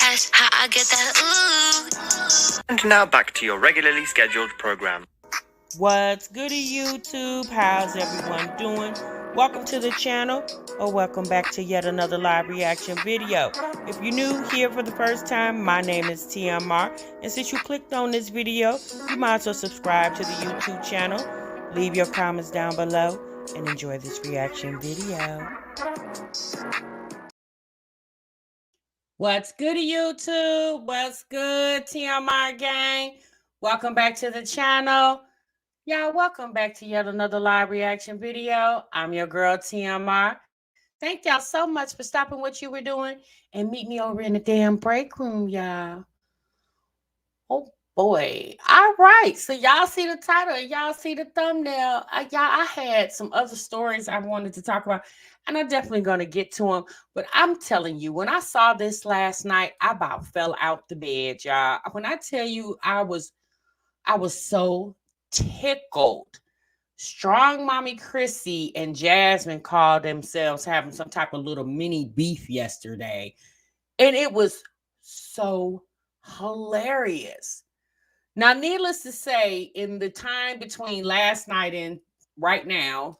That's how I get that ooh. And now back to your regularly scheduled program. What's good, YouTube? How's everyone doing? Welcome to the channel, or welcome back to yet another live reaction video. If you're new here for the first time, my name is TMR, and since you clicked on this video, you might as well subscribe to the YouTube channel, leave your comments down below, and enjoy this reaction video. What's good, YouTube? What's good, TMR gang? Welcome back to the channel. Y'all, welcome back to yet another live reaction video. I'm your girl, TMR. Thank y'all so much for stopping what you were doing and meet me over in the damn break room, y'all. Oh, boy. All right. So y'all see the title and y'all see the thumbnail. I had some other stories I wanted to talk about, and I'm definitely going to get to them. But I'm telling you, when I saw this last night, I about fell out the bed, y'all. When I tell you I was so tickled. StrongMommy Chrissy and Jasmine called themselves having some type of little mini beef yesterday. And it was so hilarious. Now, needless to say, in the time between last night and right now,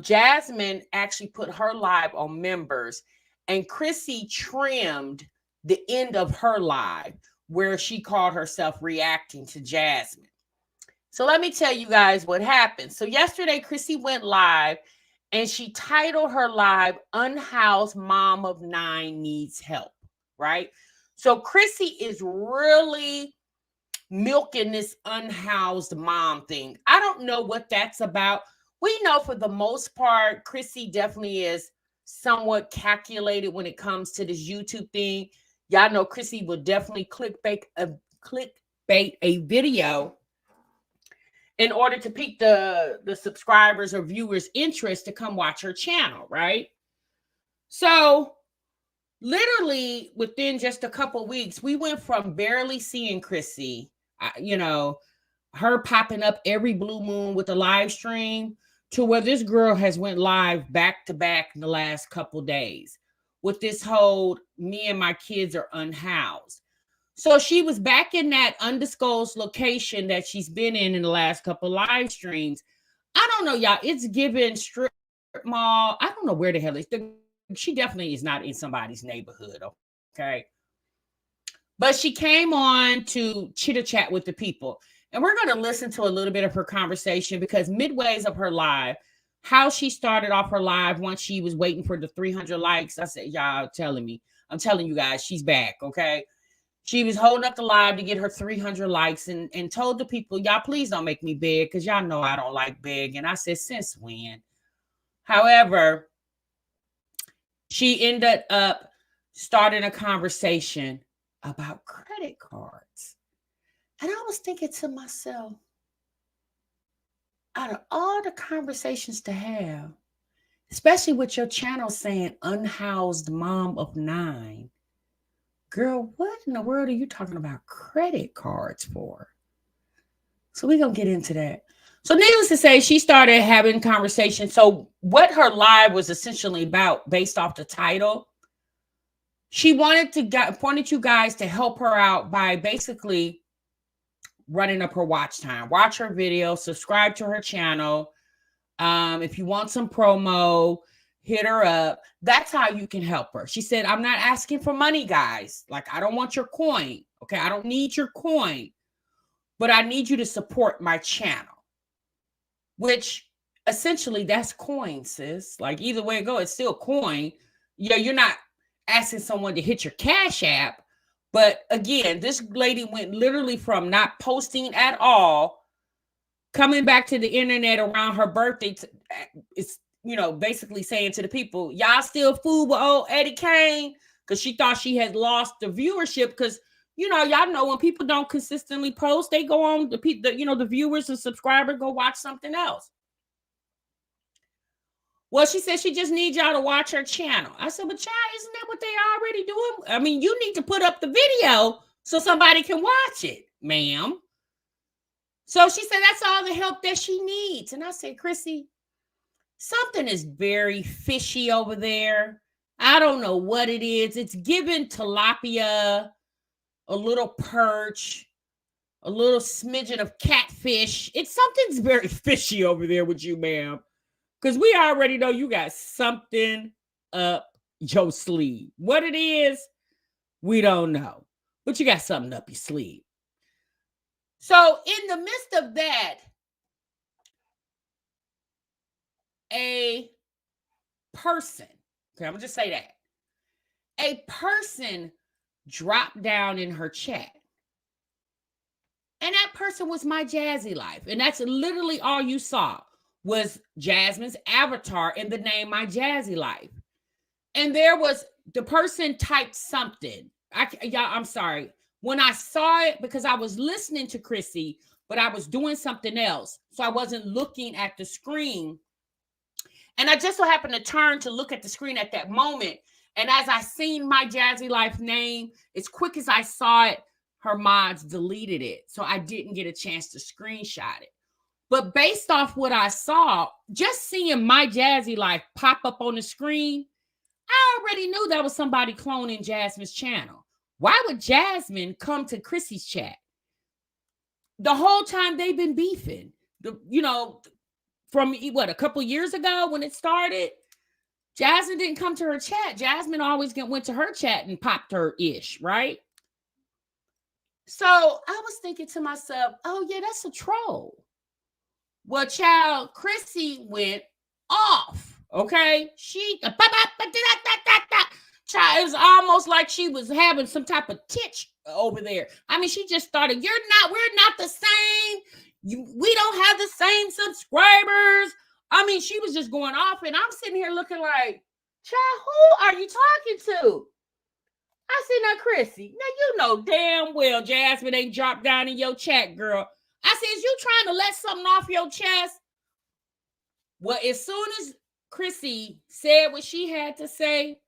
Jasmine actually put her live on members, and Chrissy trimmed the end of her live where she called herself reacting to Jasmine. So let me tell you guys what happened. So yesterday, Chrissy went live and she titled her live, Unhoused Mom of 9 Needs Help, right? So Chrissy is really milking this unhoused mom thing. I don't know what that's about. We know for the most part, Chrissy definitely is somewhat calculated when it comes to this YouTube thing. Y'all know Chrissy will definitely clickbait a video in order to pique the subscribers or viewers' interest to come watch her channel, right? So literally within just a couple weeks, we went from barely seeing Chrissy, her popping up every blue moon with a live stream, to where this girl has went live back to back in the last couple days with this whole me and my kids are unhoused. So she was back in that undisclosed location that she's been in the last couple live streams. I don't know, y'all. It's given strip mall. I don't know where the hell it's. She definitely is not in somebody's neighborhood, okay? But she came on to chitter-chat with the people. And we're going to listen to a little bit of her conversation, because midways of her live, how she started off her live once she was waiting for the 300 likes, I said, y'all telling me. I'm telling you guys, she's back, okay? She was holding up the live to get her 300 likes and told the people, y'all, please don't make me beg, because y'all know I don't like begging. I said, since when? However, she ended up starting a conversation about credit cards. And I was thinking to myself, out of all the conversations to have, especially with your channel saying unhoused mom of 9, girl, what in the world are you talking about credit cards for? So we're going to get into that. So needless to say, she started having conversations. So what her live was essentially about, based off the title, she wanted you guys to help her out by basically running up her watch time. Watch her video, subscribe to her channel. If you want some promo, hit her up. That's how you can help her. She said, I'm not asking for money, guys. Like, I don't want your coin. Okay, I don't need your coin, but I need you to support my channel. Which essentially, that's coin, sis. Like, either way it go, it's still coin. Yeah, you're not asking someone to hit your Cash App. But again, this lady went literally from not posting at all, coming back to the internet around her birthday. It's, basically saying to the people, y'all still fool with old Eddie Kane, because she thought she had lost the viewership. Because, y'all know when people don't consistently post, they go on, the viewers and subscribers go watch something else. Well, she said she just needs y'all to watch her channel. I said, but child, isn't that what they already doing? I mean, you need to put up the video so somebody can watch it, ma'am. So she said that's all the help that she needs. And I said, Chrissy, something is very fishy over there. I don't know what it is. It's given tilapia, a little perch, a little smidgen of catfish. It's something's very fishy over there with you, ma'am. Because we already know you got something up your sleeve. What it is, we don't know. But you got something up your sleeve. So in the midst of that, a person, okay, I'm going to just say that. A person dropped down in her chat. And that person was My Jazzy Life. And that's literally all you saw was Jasmine's avatar in the name My Jazzy Life. And there was, the person typed something. I'm sorry. When I saw it, because I was listening to Chrissy, but I was doing something else. So I wasn't looking at the screen. And I just so happened to turn to look at the screen at that moment. And as I seen My Jazzy Life name, as quick as I saw it, her mods deleted it. So I didn't get a chance to screenshot it. But based off what I saw, just seeing My Jazzy Life pop up on the screen, I already knew that was somebody cloning Jasmine's channel. Why would Jasmine come to Chrissy's chat? The whole time they've been beefing. From what, a couple years ago when it started, Jasmine didn't come to her chat. Jasmine always went to her chat and popped her ish, right? So I was thinking to myself, oh yeah, that's a troll. Well, child, Chrissy went off. Okay, child, it was almost like she was having some type of titch over there. I mean, she just started. We're not the same. We don't have the same subscribers. I mean, she was just going off, and I'm sitting here looking like, child, who are you talking to? I said, now, Chrissy, now you know damn well Jasmine ain't dropped down in your chat, girl. I said, is you trying to let something off your chest? Well, as soon as Chrissy said what she had to say,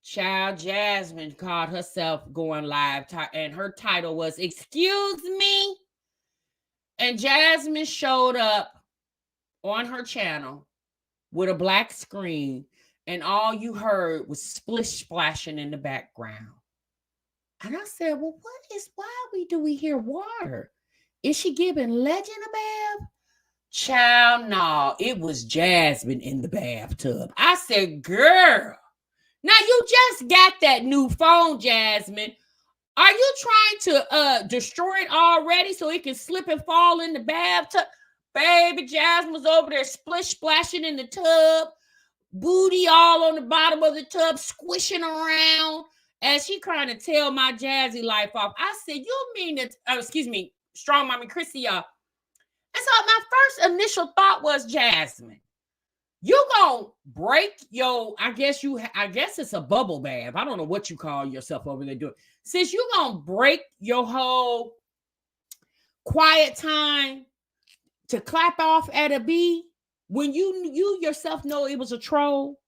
child, Jasmine called herself going live, and her title was, excuse me. And Jasmine showed up on her channel with a black screen, and all you heard was splish splashing in the background. And I said, well, why do we hear water? Is she giving Legend a bath? Child, no, it was Jasmine in the bathtub. I said, girl, now you just got that new phone, Jasmine. Are you trying to destroy it already so it can slip and fall in the bathtub? Baby, Jasmine was over there splish splashing in the tub, booty all on the bottom of the tub, squishing around as she trying to tell My Jazzy Life off. I said, you mean that, excuse me, StrongMommy Chrissy, y'all. And so my first initial thought was, Jasmine, you gonna break your, I guess it's a bubble bath. I don't know what you call yourself over there doing. Since you gonna break your whole quiet time to clap off at a bee when you yourself know it was a troll.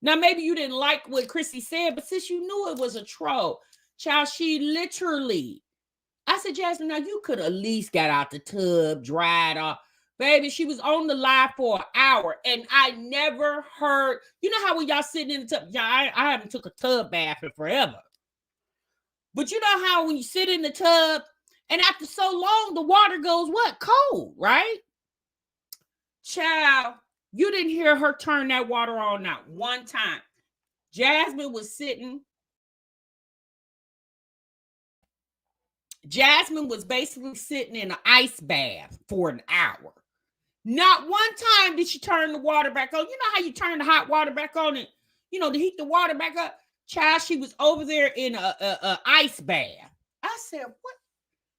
Now, maybe you didn't like what Chrissy said, but since you knew it was a troll, child, she literally, I said, Jasmine, now you could at least got out the tub, dried off. Baby, she was on the live for an hour, and I never heard, you know how when y'all sitting in the tub, I haven't took a tub bath in forever. But you know how when you sit in the tub, and after so long, the water goes what? Cold, right? Child, you didn't hear her turn that water on not one time. Jasmine was basically sitting in an ice bath for an hour. Not one time did she turn the water back on. You know how you turn the hot water back on and, to heat the water back up? Child, she was over there in a ice bath. I said, what?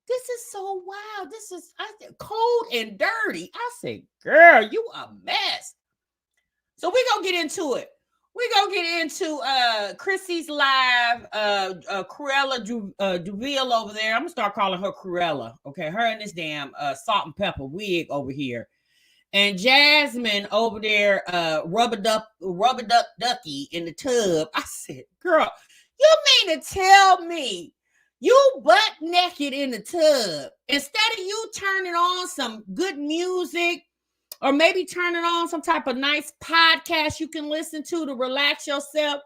This is so wild. This is cold and dirty. I said, girl, you a mess. So we're going to get into it. We're going to get into Chrissy's live, Cruella Duville over there. I'm going to start calling her Cruella. Okay, her and this damn salt and pepper wig over here. And Jasmine over there, rubber duck ducky in the tub. I said, girl, you mean to tell me you butt naked in the tub instead of you turning on some good music or maybe turning on some type of nice podcast you can listen to relax yourself?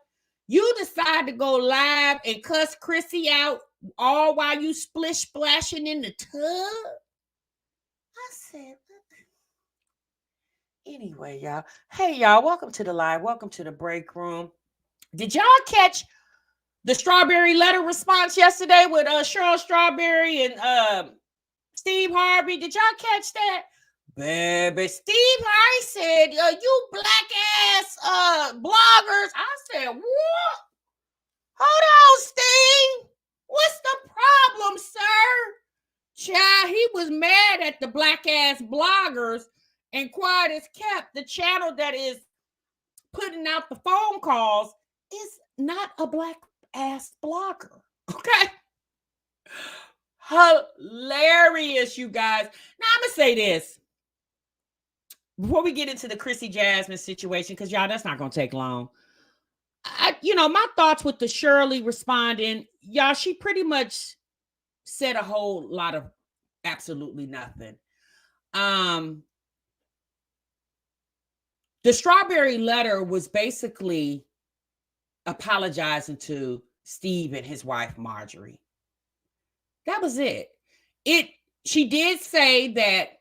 You decide to go live and cuss Chrissy out all while you splish splashing in the tub. I said, anyway, y'all. Hey, y'all, welcome to the live. Welcome to the break room. Did y'all catch the strawberry letter response yesterday with Cheryl Strawberry and Steve Harvey? Did y'all catch that? Baby, Steve Harvey said, you black ass bloggers. I said, what? Hold on, Steve. What's the problem, sir? Child, he was mad at the black ass bloggers, and quiet as kept, the channel that is putting out the phone calls is not a black ass blogger. Okay. Hilarious, you guys. Now I'm gonna say this before we get into the Chrissy Jasmine situation, because y'all, that's not gonna take long. My thoughts with the Shirley responding, y'all, she pretty much said a whole lot of absolutely nothing. The strawberry letter was basically apologizing to Steve and his wife, Marjorie. That was it. She did say that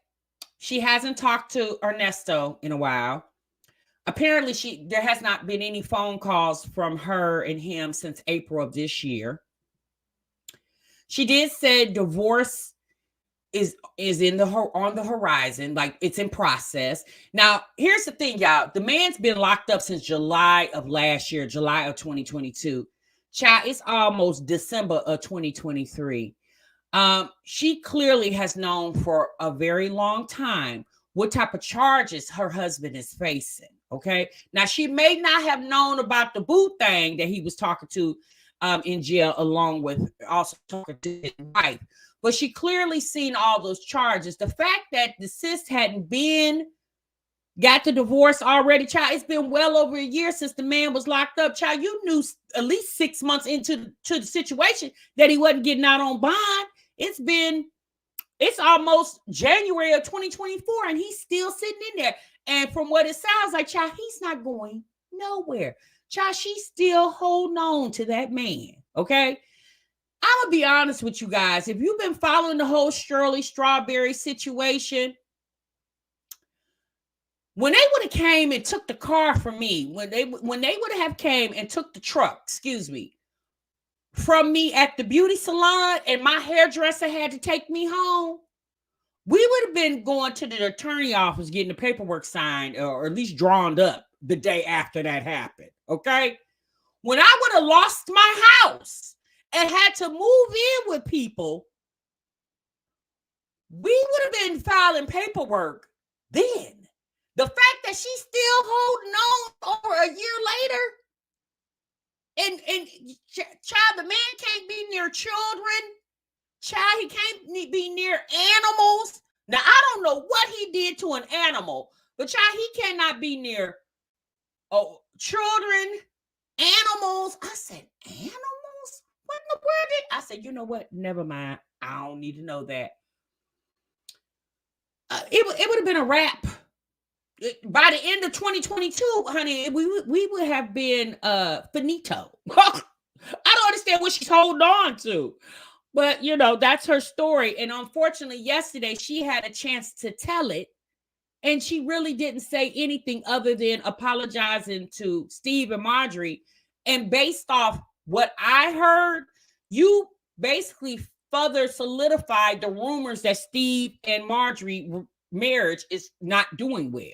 she hasn't talked to Ernesto in a while. Apparently, there has not been any phone calls from her and him since April of this year. She did say divorce is on the horizon, like it's in process. Now, here's the thing, y'all. The man's been locked up since July of last year, July of 2022. Child, it's almost December of 2023. She clearly has known for a very long time what type of charges her husband is facing. Okay. Now, she may not have known about the boo thing that he was talking to in jail, along with also talking to his wife, but she clearly seen all those charges. The fact that the sis hadn't got the divorce already, child, it's been well over a year since the man was locked up. Child, you knew at least 6 months into the situation that he wasn't getting out on bond. It's almost January of 2024, and he's still sitting in there. And from what it sounds like, child, he's not going nowhere. Child, she's still holding on to that man. Okay. I'm gonna be honest with you guys. If you've been following the whole Shirley Strawberry situation, when they would have came and took the car from me, when they would have came and took the truck, from me at the beauty salon, and my hairdresser had to take me home, we would have been going to the attorney office getting the paperwork signed or at least drawn up the day after that happened. Okay. When I would have lost my house and had to move in with people, we would have been filing paperwork then. The fact that she's still holding on over a year later, and child, the man can't be near children. Child, he can't be near animals. Now, I don't know what he did to an animal, but child, he cannot be near children, animals. I said, animals? What in the world? I said, you know what? Never mind. I don't need to know that. It would have been a wrap. By the end of 2022, honey, we would have been finito. I don't understand what she's holding on to. But, that's her story. And unfortunately, yesterday, she had a chance to tell it. And she really didn't say anything other than apologizing to Steve and Marjorie. And based off what I heard, you basically further solidified the rumors that Steve and Marjorie marriage is not doing well.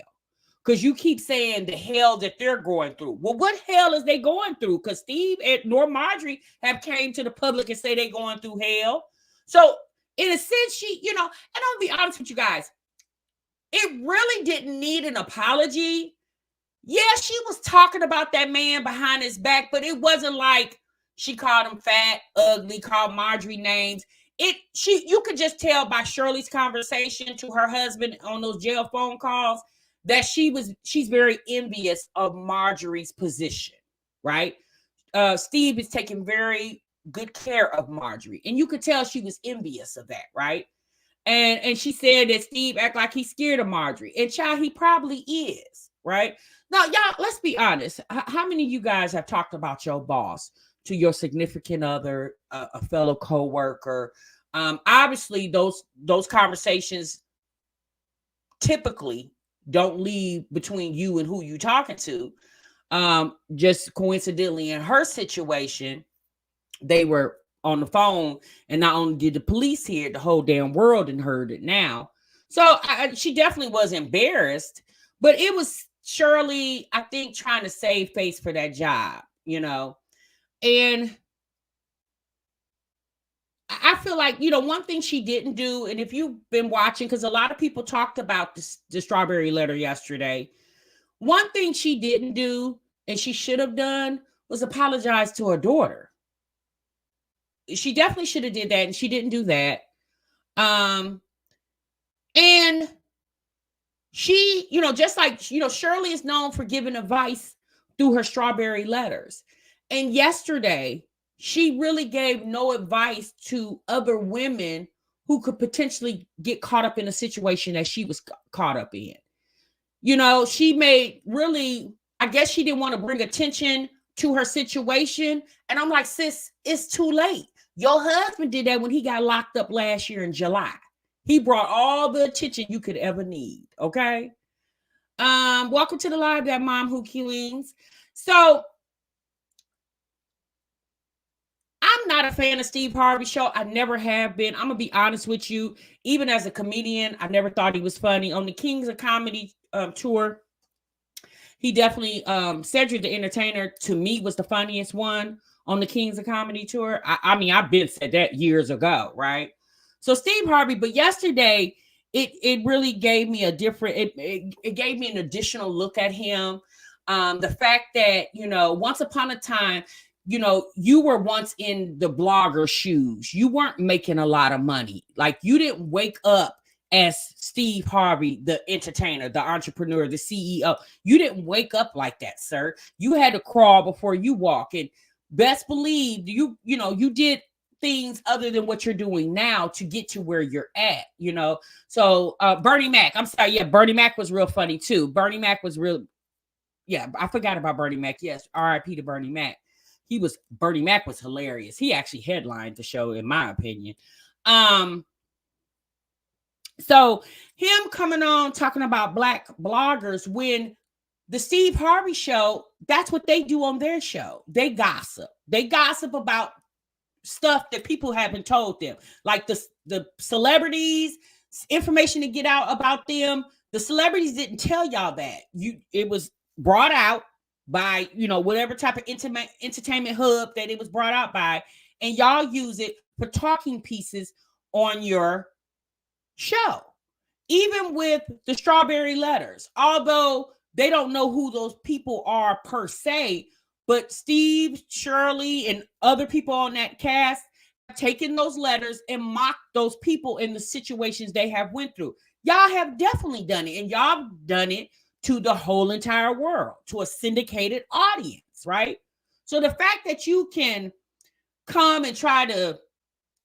Because you keep saying the hell that they're going through. Well, what hell is they going through? Because Steve nor Marjorie have came to the public and say they're going through hell. So in a sense, and I'll be honest with you guys, it really didn't need an apology. Yeah, she was talking about that man behind his back, but it wasn't like she called him fat, ugly, called Marjorie names. You could just tell by Shirley's conversation to her husband on those jail phone calls that she's very envious of Marjorie's position, right? Steve is taking very good care of Marjorie, and you could tell she was envious of that, right? And she said that Steve act like he's scared of Marjorie, and child, he probably is. right? Now, y'all, let's be honest. How many of you guys have talked about your boss to your significant other, a fellow coworker? Obviously, those conversations typically don't leave between you and who you talking to. Just coincidentally, in her situation, they were on the phone, and not only did the police hear it, the whole damn world and heard it now. So she definitely was embarrassed, but it was Shirley, I think, trying to save face for that job, and I feel like, one thing she didn't do, and if you've been watching, because a lot of people talked about the strawberry letter yesterday, one thing she didn't do and she should have done was apologize to her daughter. She definitely should have did that, and she didn't do that. And she, just like, Shirley is known for giving advice through her strawberry letters. And yesterday, she really gave no advice to other women who could potentially get caught up in a situation that she was caught up in. She made really, I guess she didn't want to bring attention to her situation. And I'm like, sis, it's too late. Your husband did that when he got locked up last year in July. He brought all the attention you could ever need. Okay. Welcome to the live, that mom who queens. So I'm not a fan of Steve Harvey show. I never have been. I'm gonna be honest with you. Even as a comedian, I never thought he was funny. On the Kings of Comedy tour, he definitely, Cedric the Entertainer, to me, was the funniest one on the Kings of Comedy tour. I mean, I've been said that years ago, right? So Steve Harvey, but yesterday, it really gave me a different, it gave me an additional look at him. The fact that, once upon a time, you were once in the blogger shoes. You weren't making a lot of money. Like, you didn't wake up as Steve Harvey, the entertainer, the entrepreneur, the CEO. You didn't wake up like that, sir. You had to crawl before you walk. And best believe you did things other than what you're doing now to get to where you're at, So Bernie Mac, I'm sorry. Yeah, Bernie Mac was real funny too. Bernie Mac was real. Yeah, I forgot about Bernie Mac. Yes, R.I.P. to Bernie Mac. Bernie Mac was hilarious. He actually headlined the show, in my opinion. So him coming on talking about Black bloggers, when the Steve Harvey show, that's what they do on their show. They gossip. They gossip about stuff that people haven't told them, like the celebrities, information to get out about them. The celebrities didn't tell y'all that. It was brought out by, whatever type of entertainment hub that it was brought out by, and y'all use it for talking pieces on your show. Even with the strawberry letters, although they don't know who those people are per se, but Steve, Shirley, and other people on that cast have taken those letters and mocked those people in the situations they have went through. Y'all have definitely done it, and y'all done it to the whole entire world, to a syndicated audience, right? So the fact that you can come and try to,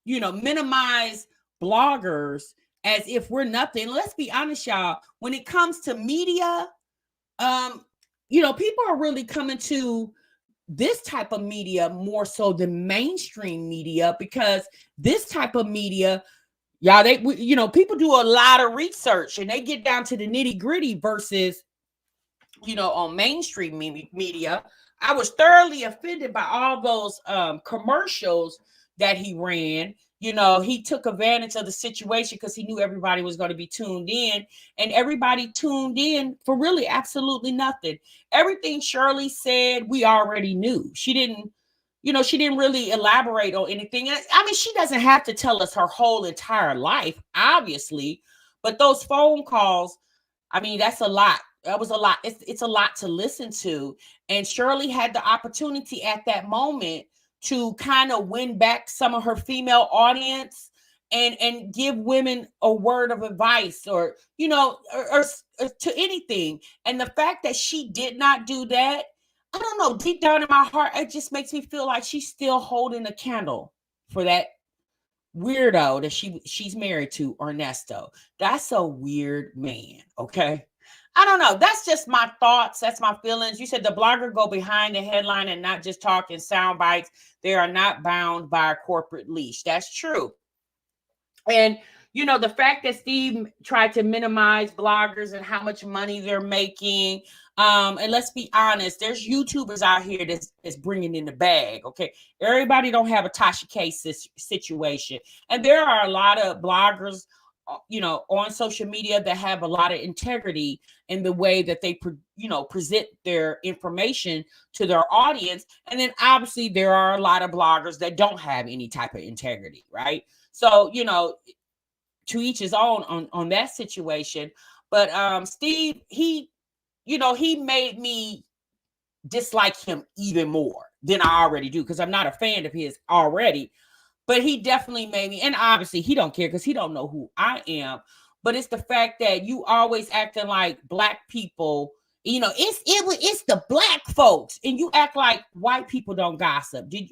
minimize bloggers as if we're nothing. Let's be honest, y'all. When it comes to media, people are really coming to this type of media more so than mainstream media, because this type of media, y'all, people do a lot of research and they get down to the nitty gritty versus, on mainstream media. I was thoroughly offended by all those commercials that he ran. He took advantage of the situation because he knew everybody was going to be tuned in, and everybody tuned in for really absolutely nothing. Everything Shirley said, we already knew. She didn't really elaborate on anything. I mean, she doesn't have to tell us her whole entire life, obviously, but those phone calls, I mean, that's a lot. That was a lot. It's a lot to listen to. And Shirley had the opportunity at that moment to kind of win back some of her female audience and give women a word of advice, or to anything. And the fact that she did not do that, I don't know, deep down in my heart, it just makes me feel like she's still holding a candle for that weirdo that she's married to, Ernesto. That's a weird man, okay? I don't know. That's just my thoughts. That's my feelings. You said the blogger go behind the headline and not just talk in sound bites. They are not bound by a corporate leash. That's true. And the fact that Steve tried to minimize bloggers and how much money they're making. And let's be honest, there's YouTubers out here that's bringing in the bag. Okay, everybody don't have a Tasha K situation, and there are a lot of bloggers, on social media that have a lot of integrity in the way that they, present their information to their audience. And then obviously there are a lot of bloggers that don't have any type of integrity, right? So, to each his own on that situation. But Steve, he made me dislike him even more than I already do, because I'm not a fan of his already. But he definitely made me, and obviously he don't care because he don't know who I am. But it's the fact that you always acting like black people, it's the black folks, and you act like white people don't gossip. Did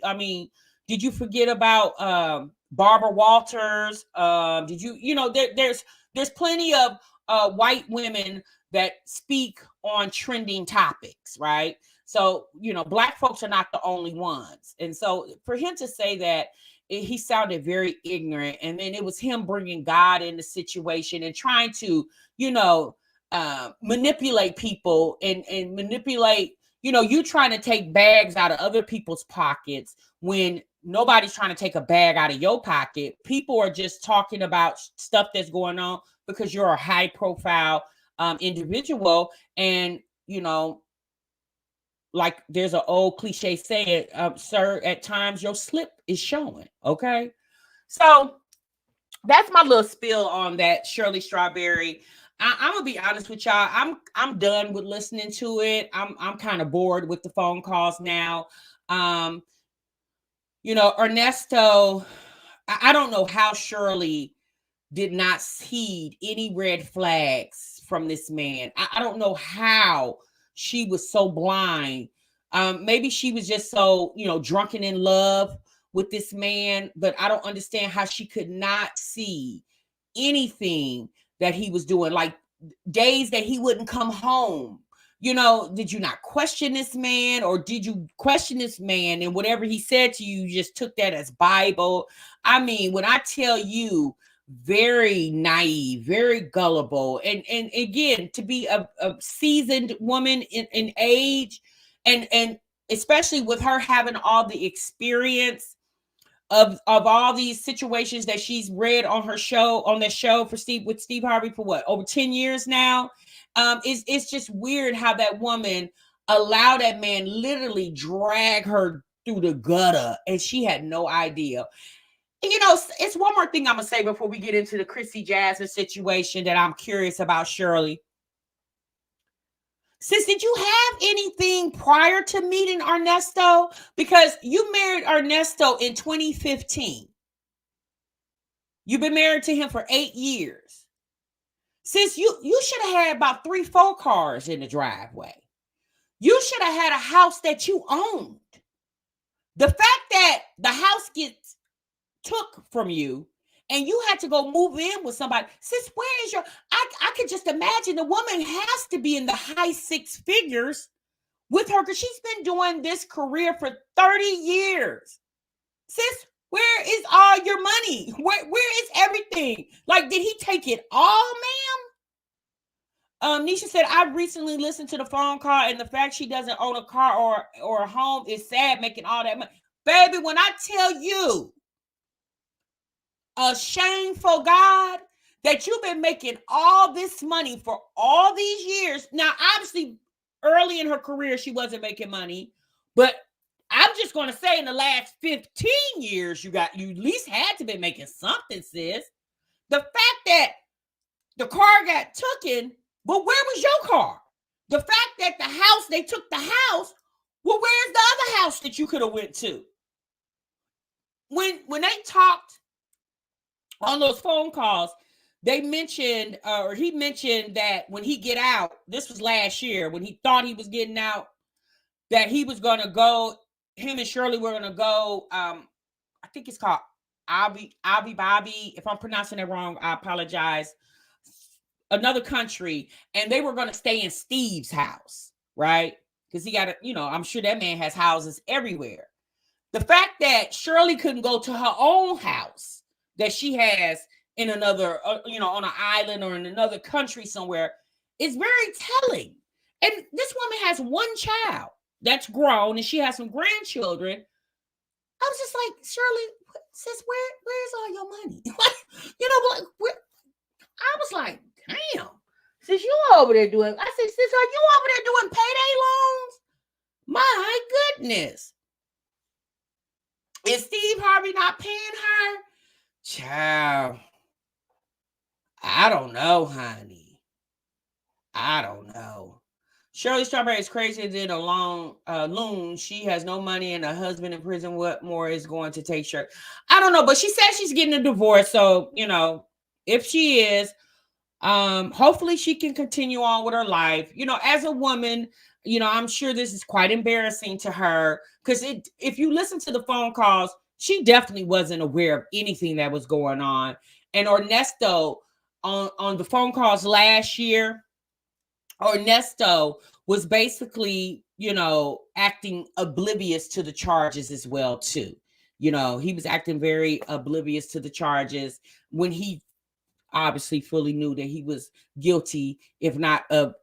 you forget about Barbara Walters? Did you there's plenty of white women that speak on trending topics, right? So, black folks are not the only ones. And so for him to say that, he sounded very ignorant. And then it was him bringing God in the situation and trying to, manipulate people and manipulate, you trying to take bags out of other people's pockets when nobody's trying to take a bag out of your pocket. People are just talking about stuff that's going on because you're a high profile individual. And, like there's an old cliche saying, sir, at times your slip is showing. Okay. So that's my little spill on that Shirley Strawberry. I'm gonna be honest with y'all. I'm done with listening to it. I'm kind of bored with the phone calls now. Ernesto, I don't know how Shirley did not heed any red flags from this man. I don't know how she was so blind. Maybe she was just so, drunken in love with this man, but I don't understand how she could not see anything that he was doing, like days that he wouldn't come home. Did you not question this man, or did you question this man and whatever he said to you, you just took that as Bible? I mean, when I tell you, very naive, very gullible, and again, to be a seasoned woman in age, and especially with her having all the experience of all these situations that she's read on the show for Steve Harvey for what, over 10 years now. It's just weird how that woman allowed that man literally drag her through the gutter, and she had no idea. It's one more thing I'm going to say before we get into the Chrissy Jasmine situation that I'm curious about, Shirley. Sis, did you have anything prior to meeting Ernesto? Because you married Ernesto in 2015. You've been married to him for 8 years. Sis, you should have had about 3-4 cars in the driveway. You should have had a house that you owned. The fact that the house gets took from you and you had to go move in with somebody, sis, where is your, I could just imagine the woman has to be in the high 6 figures with her, because she's been doing this career for 30 years. Sis, where is all your money? Where is everything? Like, did he take it all, ma'am? Nisha said, I recently listened to the phone call, and the fact she doesn't own a car or a home is sad, making all that money. Baby, when I tell you, a shameful God, that you've been making all this money for all these years. Now, obviously, early in her career, she wasn't making money, but I'm just going to say in the last 15 years, you at least had to be making something, sis. The fact that the car got taken, but where was your car? The fact that they took the house, well, where's the other house that you could have went to? When they talked on those phone calls, they mentioned, or he mentioned that when he get out, this was last year, when he thought he was getting out, that he was going to go, him and Shirley were going to go, I think it's called Abu Dhabi. If I'm pronouncing it wrong, I apologize. another country, and they were going to stay in Steve's house, right? Because he got a, I'm sure that man has houses everywhere. The fact that Shirley couldn't go to her own house that she has in another, on an island or in another country somewhere is very telling. And this woman has one child that's grown, and she has some grandchildren. I was just like, Shirley, sis, where's all your money? I was like, damn. Sis, you over there doing, I said, sis, are you over there doing payday loans? My goodness. Is Steve Harvey not paying her? Child, I don't know, honey. I don't know. Shirley Strawberry is crazier than a loon. She has no money and a husband in prison. What more is going to take her? I don't know, but she says she's getting a divorce. So, if she is, hopefully she can continue on with her life. As a woman, I'm sure this is quite embarrassing to her, because if you listen to the phone calls, she definitely wasn't aware of anything that was going on. And Ernesto, on the phone calls last year, Ernesto was basically, acting oblivious to the charges as well too. He was acting very oblivious to the charges when he obviously fully knew that he was guilty, if not of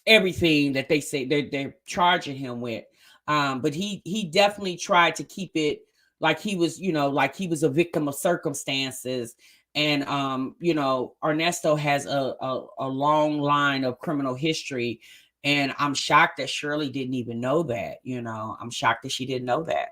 everything that they say they're charging him with. But he definitely tried to keep it like he was, like he was a victim of circumstances. And Ernesto has a long line of criminal history. And I'm shocked that Shirley didn't even know that. I'm shocked that she didn't know that.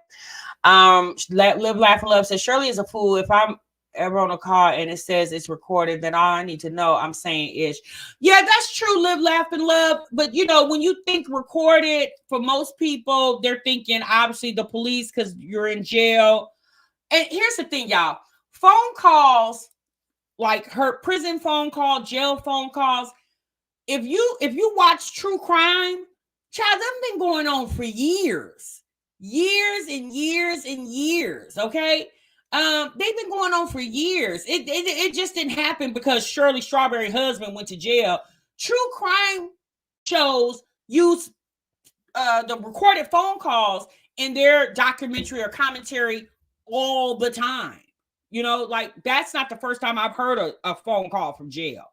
Live, Laugh, and Love says, Shirley is a fool. If I'm ever on a call and it says it's recorded, then all I need to know I'm saying is, yeah, that's true. Live, Laugh, and Love. But when you think recorded, for most people, they're thinking obviously the police, because you're in jail. And here's the thing, y'all. Phone calls, like her prison phone call, jail phone calls, if you watch true crime, child, them been going on for years and years and years. Okay. They've been going on for years. It just didn't happen because Shirley Strawberry's husband went to jail. True crime shows use the recorded phone calls in their documentary or commentary all the time. Like that's not the first time I've heard a phone call from jail.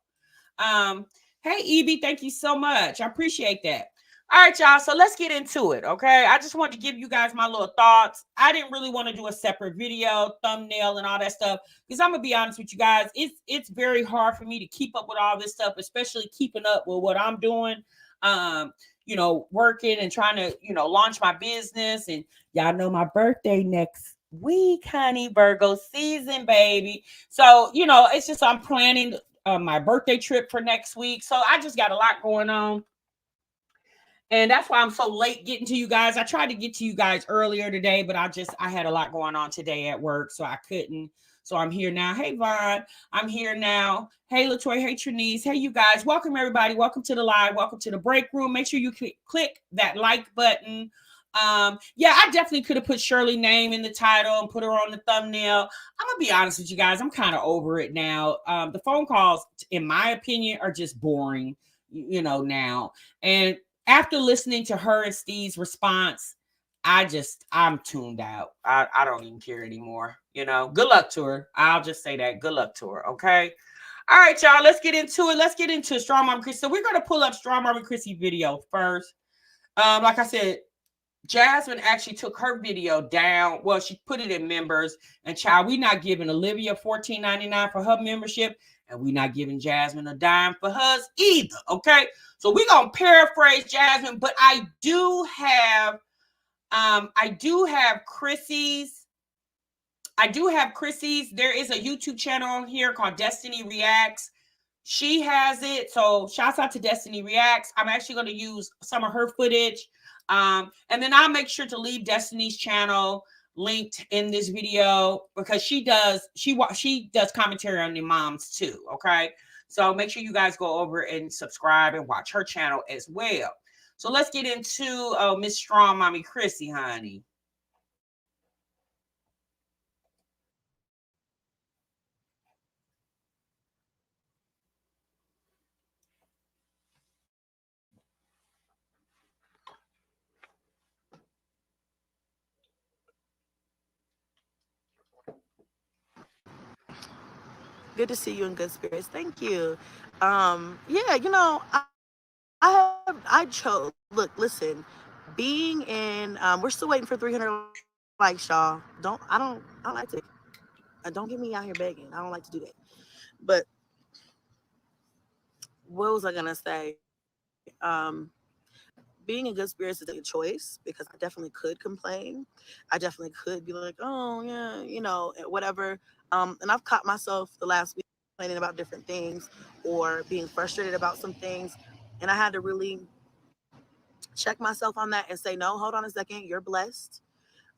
Hey, Evie, thank you so much. I appreciate that. All right, y'all. So let's get into it. Okay. I just wanted to give you guys my little thoughts. I didn't really want to do a separate video, thumbnail, and all that stuff, because I'm gonna be honest with you guys. It's very hard for me to keep up with all this stuff, especially keeping up with what I'm doing. Working and trying to, launch my business. And y'all know my birthday next week, honey. Virgo season, baby. So, it's just I'm planning my birthday trip for next week. So I just got a lot going on. And that's why I'm so late getting to you guys. I tried to get to you guys earlier today, but I had a lot going on today at work, so I couldn't. So I'm here now. Hey, Vaughn, I'm here now. Hey, LaToya. Hey, Trinice. Hey, you guys. Welcome, everybody. Welcome to the live. Welcome to the break room. Make sure you click that like button. Yeah, I definitely could have put Shirley's name in the title and put her on the thumbnail. I'm gonna be honest with you guys. I'm kind of over it now. The phone calls, in my opinion, are just boring, now. And after listening to her and Steve's response, I'm tuned out. I don't even care anymore. Good luck to her. I'll just say that. Good luck to her. Okay. All right, y'all. Let's get into it. Let's get into StrongMommy Chrissy. So we're gonna pull up StrongMommy Chrissy video first. Like I said, Jasmine actually took her video down. Well, she put it in members. And child, we not giving Olivia $14.99 for her membership, and we not giving Jasmine a dime for hers either. Okay, so we're gonna paraphrase Jasmine, but I do have Chrissy's. There is a YouTube channel on here called Destiny Reacts. She has it. So shouts out to Destiny Reacts. I'm actually going to use some of her footage. And then I'll make sure to leave Destiny's channel linked in this video, because she does commentary on the moms too. Okay. So make sure you guys go over and subscribe and watch her channel as well. So let's get into Miss StrongMommy Chrissy, honey. Good to see you in good spirits. Thank you. Yeah, I chose. Look, listen, being in. We're still waiting for 300 likes, y'all. I don't like to. Don't get me out here begging. I don't like to do that. But what was I gonna say? Being in good spirits is a choice because I definitely could complain. I definitely could be like, oh yeah, whatever. And I've caught myself the last week complaining about different things or being frustrated about some things, and I had to really check myself on that and say, no, hold on a second, you're blessed.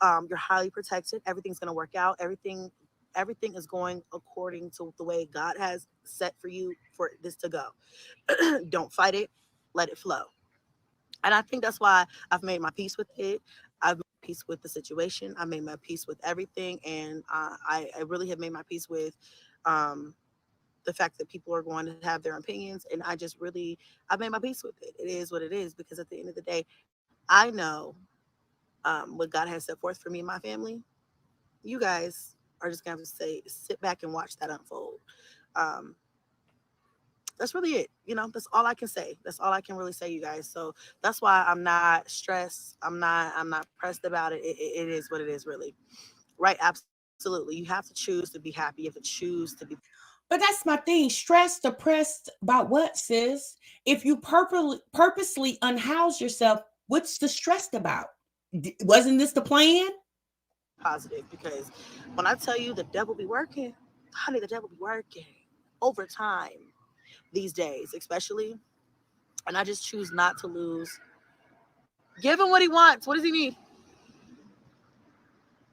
You're highly protected. Everything's gonna work out. Everything is going according to the way God has set for you for this to go. Don't fight it. Let it flow. And I think that's why I've made my peace with it. I've made peace with the situation. I made my peace with everything, and I really have made my peace with um, the fact that people are going to have their opinions. And I've made my peace with it. It is what it is, because at the end of the day, I know what God has set forth for me and my family. You guys are just gonna have to sit back and watch that unfold. Um, that's really it. That's all I can say. That's all I can really say, you guys. So that's why I'm not stressed. I'm not pressed about it. It is what it is, really. Right? Absolutely. You have to choose to be happy. You have to choose to be. But that's my thing. Stressed, depressed about what, sis? If you purposely unhouse yourself, what's the stressed about? Wasn't this the plan? Positive, because when I tell you the devil be working, honey, the devil be working overtime these days, especially. And I just choose not to lose. Give him what he wants. What does he need?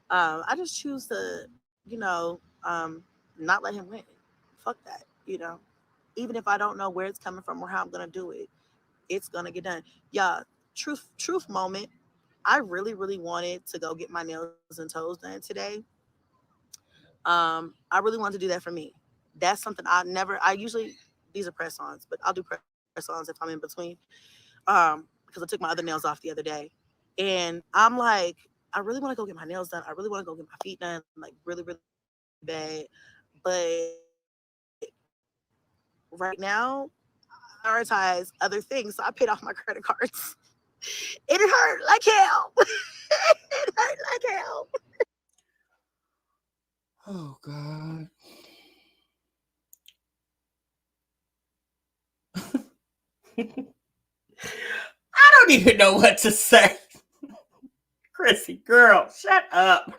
I just choose to, not let him win. Fuck that, Even if I don't know where it's coming from or how I'm gonna do it, it's gonna get done. Yeah, truth moment. I really, really wanted to go get my nails and toes done today. I really wanted to do that for me. That's something I usually, these are press-ons, but I'll do press-ons if I'm in between. Because I took my other nails off the other day. And I'm like, I really want to go get my nails done. I really want to go get my feet done, like really, really bad. But right now, I prioritize other things. So I paid off my credit cards. It hurt like hell. It hurt like hell. Oh God. I don't even know what to say. Chrissy, girl, shut up.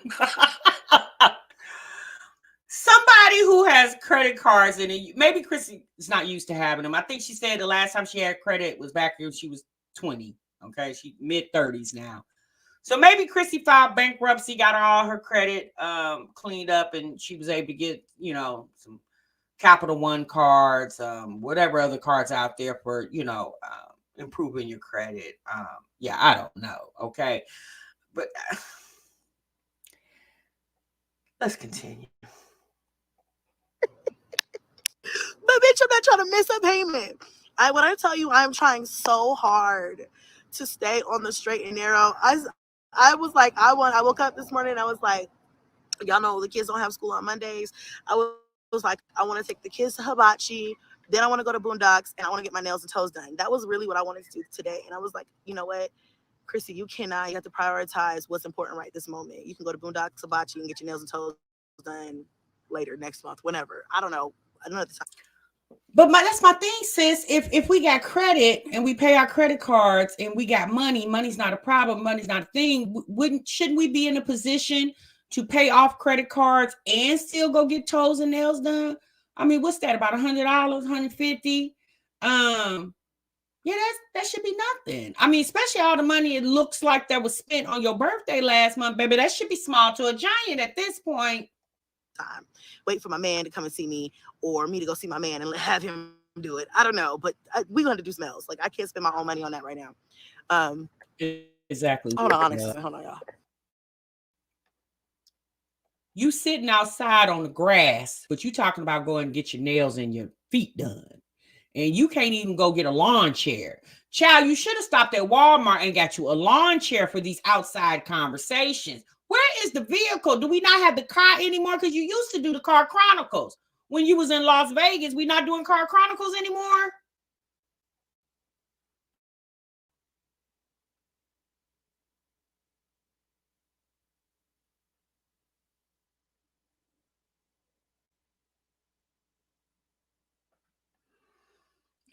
Somebody who has credit cards, and maybe Chrissy is not used to having them. I think she said the last time she had credit was back when she was 20. Okay, she mid-30s now. So maybe Chrissy filed bankruptcy, got all her credit cleaned up, and she was able to get, some Capital One cards, whatever other cards out there for, improving your credit. Yeah, I don't know. Okay. But let's continue. But bitch, I'm not trying to miss a payment. When I tell you I'm trying so hard to stay on the straight and narrow, I was like, I woke up this morning and I was like, y'all know the kids don't have school on Mondays. I was like, I want to take the kids to Hibachi, then I want to go to Boondocks, and I want to get my nails and toes done. That was really what I wanted to do today. And I was like, you know what, Chrissy, you cannot. You have to prioritize what's important right this moment. You can go to Boondocks, Hibachi, and get your nails and toes done later next month, whenever. I don't know. I don't know at the time. But that's my thing, sis. If we got credit and we pay our credit cards and we got money's not a problem. Money's not a thing. Shouldn't we be in a position to pay off credit cards and still go get toes and nails done? I mean, what's that? About $100, $150? Yeah, that should be nothing. I mean, especially all the money it looks like that was spent on your birthday last month, baby. That should be small to a giant at this point. Time. Wait for my man to come and see me, or me to go see my man and have him do it. I don't know, but we're going to do some else. Like, I can't spend my own money on that right now. Exactly. Hold on, y'all. You sitting outside on the grass, but you talking about going and get your nails and your feet done. And you can't even go get a lawn chair. Child, you should have stopped at Walmart and got you a lawn chair for these outside conversations. Where is the vehicle? Do we not have the car anymore? Because you used to do the car chronicles. when you was in Las Vegas. We not doing Car Chronicles anymore.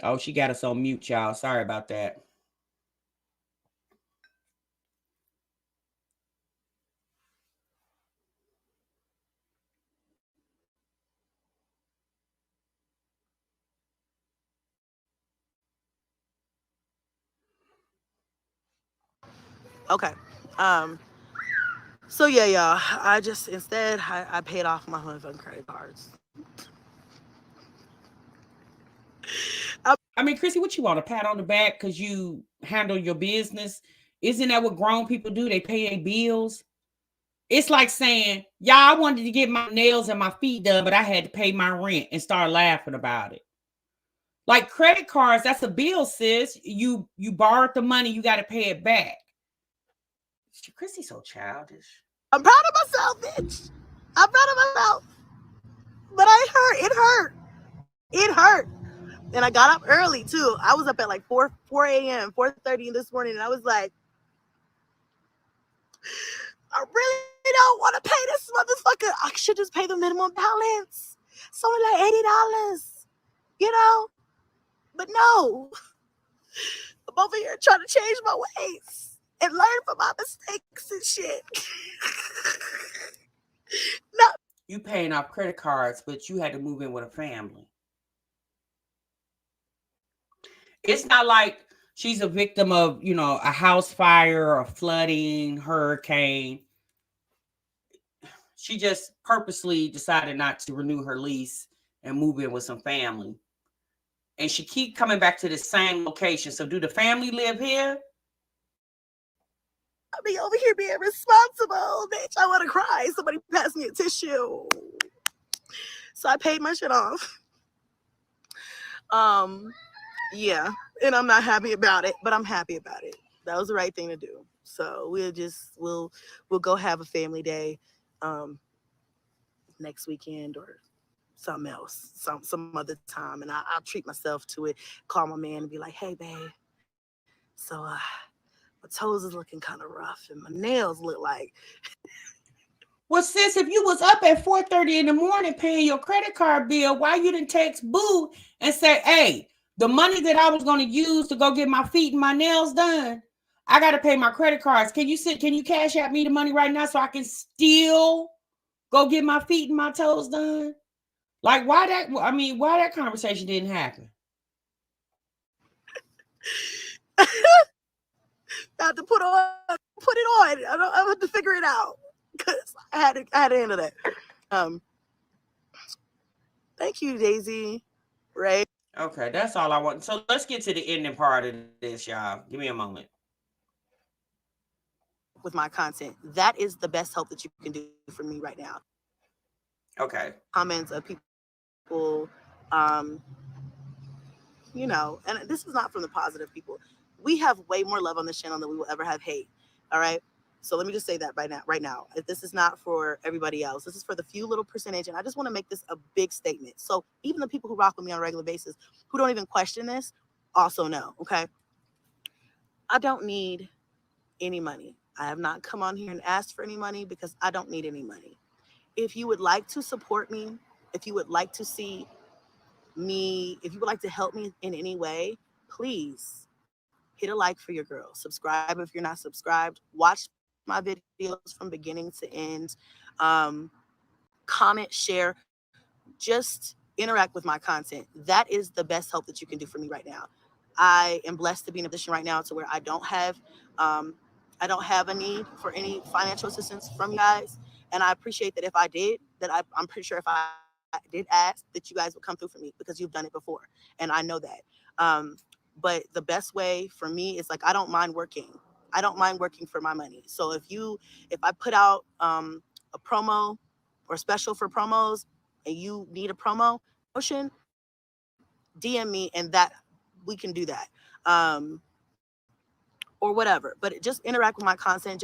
Oh, she got us on mute, y'all. Sorry about that. Okay. So yeah, y'all. I just instead I paid off my motherfucking credit cards. I mean, Chrissy, what you want? A pat on the back because you handle your business? Isn't that what grown people do? They pay their bills. It's like saying, "Yeah, I wanted to get my nails and my feet done, but I had to pay my rent," and start laughing about it. Like credit cards, that's a bill, sis. You borrowed the money, you got to pay it back. Chrissy's so childish. I'm proud of myself, bitch. I'm proud of myself. But I hurt. It hurt. It hurt. And I got up early too. I was up at like 4 a.m., 4:30 this morning, and I was like, I really don't want to pay this motherfucker. I should just pay the minimum balance. It's only like $80, you know? But no. I'm over here trying to change my ways and learn from my mistakes and shit. No. You paying off credit cards, but you had to move in with a family. It's not like she's a victim of, a house fire or flooding, hurricane. She just purposely decided not to renew her lease and move in with some family. And she keep coming back to the same location. So do the family live here? I be over here being responsible, bitch. I want to cry. Somebody pass me a tissue. So I paid my shit off. Yeah, and I'm not happy about it, but I'm happy about it. That was the right thing to do. So we'll go have a family day next weekend or something else, some other time, and I'll treat myself to it. Call my man and be like, "Hey, babe, so my toes is looking kind of rough, and my nails look like." Well, sis, if you was up at 4:30 in the morning paying your credit card bill, why you didn't text Boo and say, "Hey, the money that I was going to use to go get my feet and my nails done, I got to pay my credit cards. Can you cash out me the money right now so I can still go get my feet and my toes done?" Like, why that conversation didn't happen? I have to put it on. I have to figure it out because I had to handle that. Thank you, Daisy. Right. Okay, that's all I want. So let's get to the ending part of this, y'all. Give me a moment. With my content, that is the best help that you can do for me right now. Okay. Comments of people, and this is not from the positive people. We have way more love on this channel than we will ever have hate. All right. So let me just say that right now. This is not for everybody else. This is for the few little percentage. And I just want to make this a big statement. So even the people who rock with me on a regular basis, who don't even question this, also know, okay? I don't need any money. I have not come on here and asked for any money because I don't need any money. If you would like to support me, if you would like to see me, if you would like to help me in any way, please hit a like for your girl. Subscribe if you're not subscribed. Watch my videos from beginning to end. Comment, share, just interact with my content. That is the best help that you can do for me right now. I am blessed to be in a position right now to where I don't have a need for any financial assistance from you guys. And I appreciate that if I did, I'm pretty sure if I did ask that you guys would come through for me because you've done it before. And I know that. But the best way for me is like, I don't mind working. I don't mind working for my money. So if I put out a promo or special for promos and you need a promotion, DM me and that we can do that. Or whatever, but just interact with my content.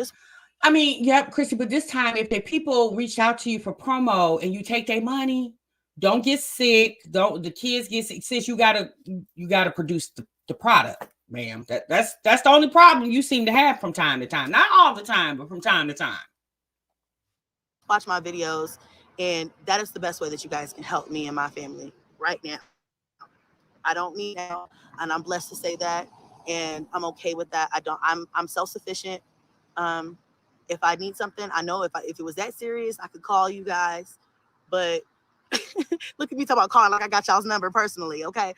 Yep, Chrissy, but this time if the people reach out to you for promo and you take their money, Don't get sick. Don't the kids get sick. Since you gotta produce the product, ma'am. That's the only problem you seem to have from time to time. Not all the time, but from time to time. Watch my videos, and that is the best way that you guys can help me and my family right now. I don't need now, and I'm blessed to say that, and I'm okay with that. I'm self-sufficient. If I need something, I know if it was that serious, I could call you guys. But look at me talking about calling like I got y'all's number personally, okay?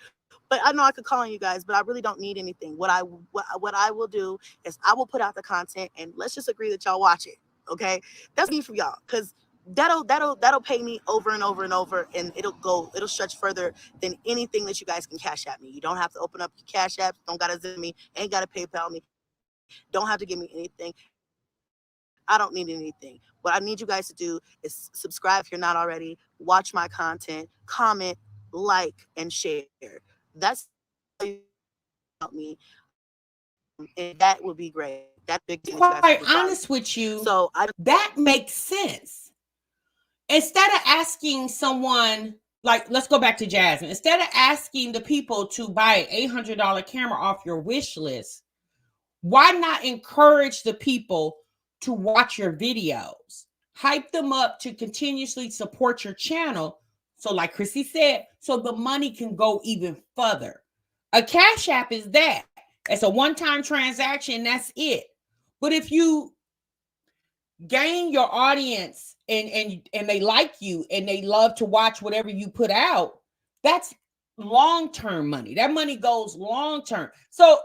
But I know I could call on you guys, but I really don't need anything. What I will do is I will put out the content, and let's just agree that y'all watch it, okay? That's me from y'all, because that'll pay me over and over and over, and it'll stretch further than anything that you guys can cash at me. You don't have to open up your cash apps, don't gotta Zip me, ain't gotta PayPal me, don't have to give me anything. I don't need anything. What I need you guys to do is subscribe if you're not already, watch my content, comment, like, and share. That's how you help me, and that would be great. That's big thing. Quite honest with you, so that makes sense. Instead of asking someone, like, let's go back to Jasmine. Instead of asking the people to buy an $800 camera off your wish list, why not encourage the people to watch your videos? Hype them up to continuously support your channel. So like Chrissy said, so the money can go even further. A Cash App is that. It's a one-time transaction. That's it. But if you gain your audience and they like you and they love to watch whatever you put out, that's long-term money. That money goes long-term. So,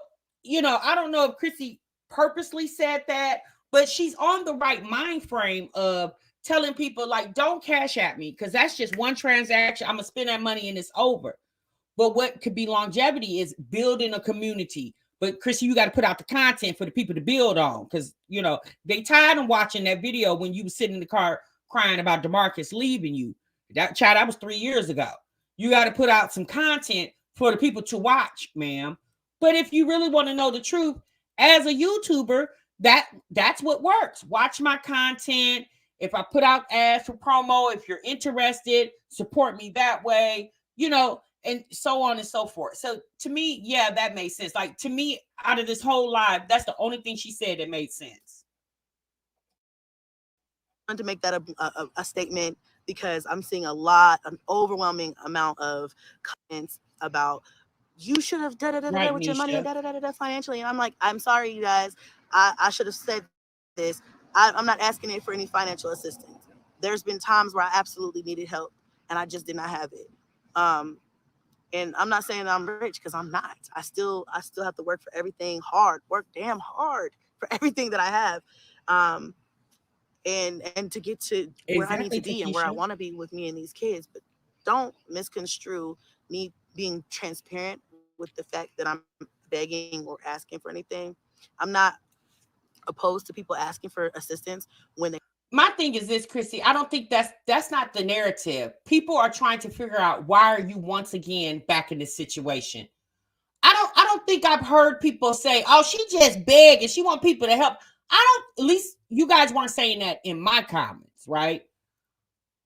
I don't know if Chrissy purposely said that, but she's on the right mind frame of telling people, like, don't cash at me, because that's just one transaction. I'm gonna spend that money and it's over. But what could be longevity is building a community. But Chrissy, you got to put out the content for the people to build on, because they tired of watching that video when you were sitting in the car crying about DeMarcus leaving you. That was 3 years ago. You got to put out some content for the people to watch, ma'am. But if you really want to know the truth, as a YouTuber, that's what works. Watch my content. If I put out ads for promo, if you're interested, support me that way, and so on and so forth. So to me, yeah, that made sense. Like, to me, out of this whole live, that's the only thing she said that made sense. I wanted to make that a statement, because I'm seeing an overwhelming amount of comments about, you should have da-da-da-da with your money and da-da-da-da financially. And I'm like, I'm sorry, you guys. I should have said this. I'm not asking it for any financial assistance. There's been times where I absolutely needed help and I just did not have it. And I'm not saying that I'm rich, because I'm not. I still have to work for everything work damn hard for everything that I have. And to get to where I need to be and where I want to be with me and these kids. But don't misconstrue me being transparent with the fact that I'm begging or asking for anything. I'm not opposed to people asking for assistance when they. My thing is this, Chrissy, I don't think that's not the narrative. People are trying to figure out, why are you once again back in this situation? I don't think I've heard people say, oh, she just begged and she want people to help. At least you guys weren't saying that in my comments, right?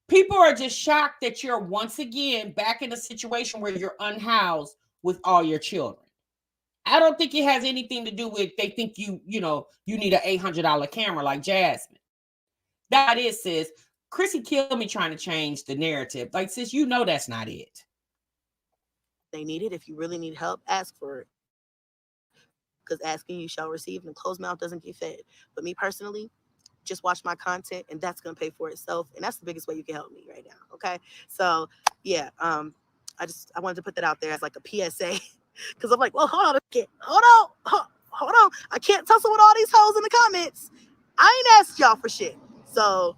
People are just shocked that you're once again back in a situation where you're unhoused with all your children. I don't think it has anything to do with, they think you need an $800 camera like Jasmine. That is, sis. Chrissy killed me trying to change the narrative. Like, sis, that's not it. They need it. If you really need help, ask for it. Because asking you shall receive, and a closed mouth doesn't get fed. But me personally, just watch my content, and that's going to pay for itself. And that's the biggest way you can help me right now. Okay. So yeah, I wanted to put that out there as like a PSA, because I'm like, well, hold on. I can't tussle with all these hoes in the comments. I ain't asked y'all for shit. So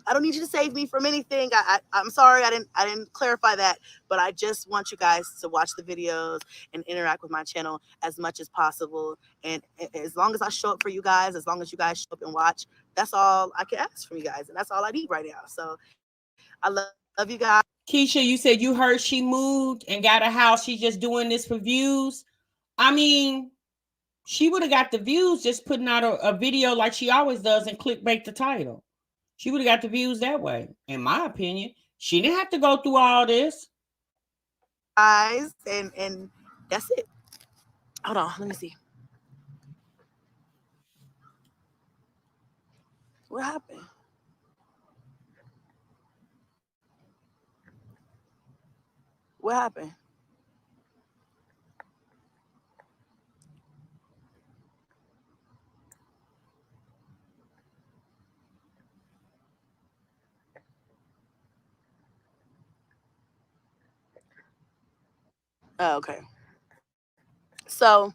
I don't need you to save me from anything. I'm sorry I didn't clarify that, but I just want you guys to watch the videos and interact with my channel as much as possible. And as long as I show up for you guys, as long as you guys show up and watch, that's all I can ask from you guys, and that's all I need right now. So I love you guys. Keisha, you said you heard she moved and got a house. She's just doing this for views. I mean, she would have got the views just putting out a video like she always does and clickbait the title. She would have got the views that way, in my opinion. She didn't have to go through all this. Guys, and that's it. Hold on, let me see. What happened? What happened? Oh, okay. So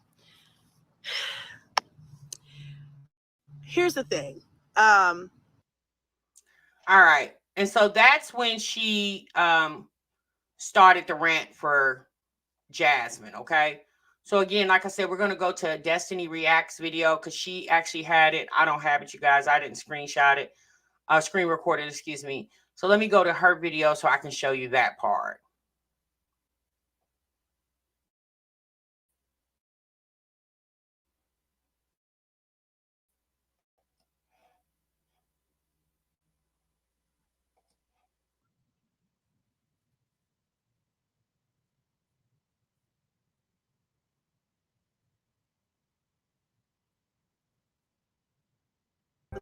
here's the thing. All right. And so that's when she started the rant for Jasmine. Okay. So again, like I said, we're going to go to a Destiny Reacts video because she actually had it. I don't have it, you guys. I didn't screenshot it. Screen record it, excuse me. So let me go to her video so I can show you that part.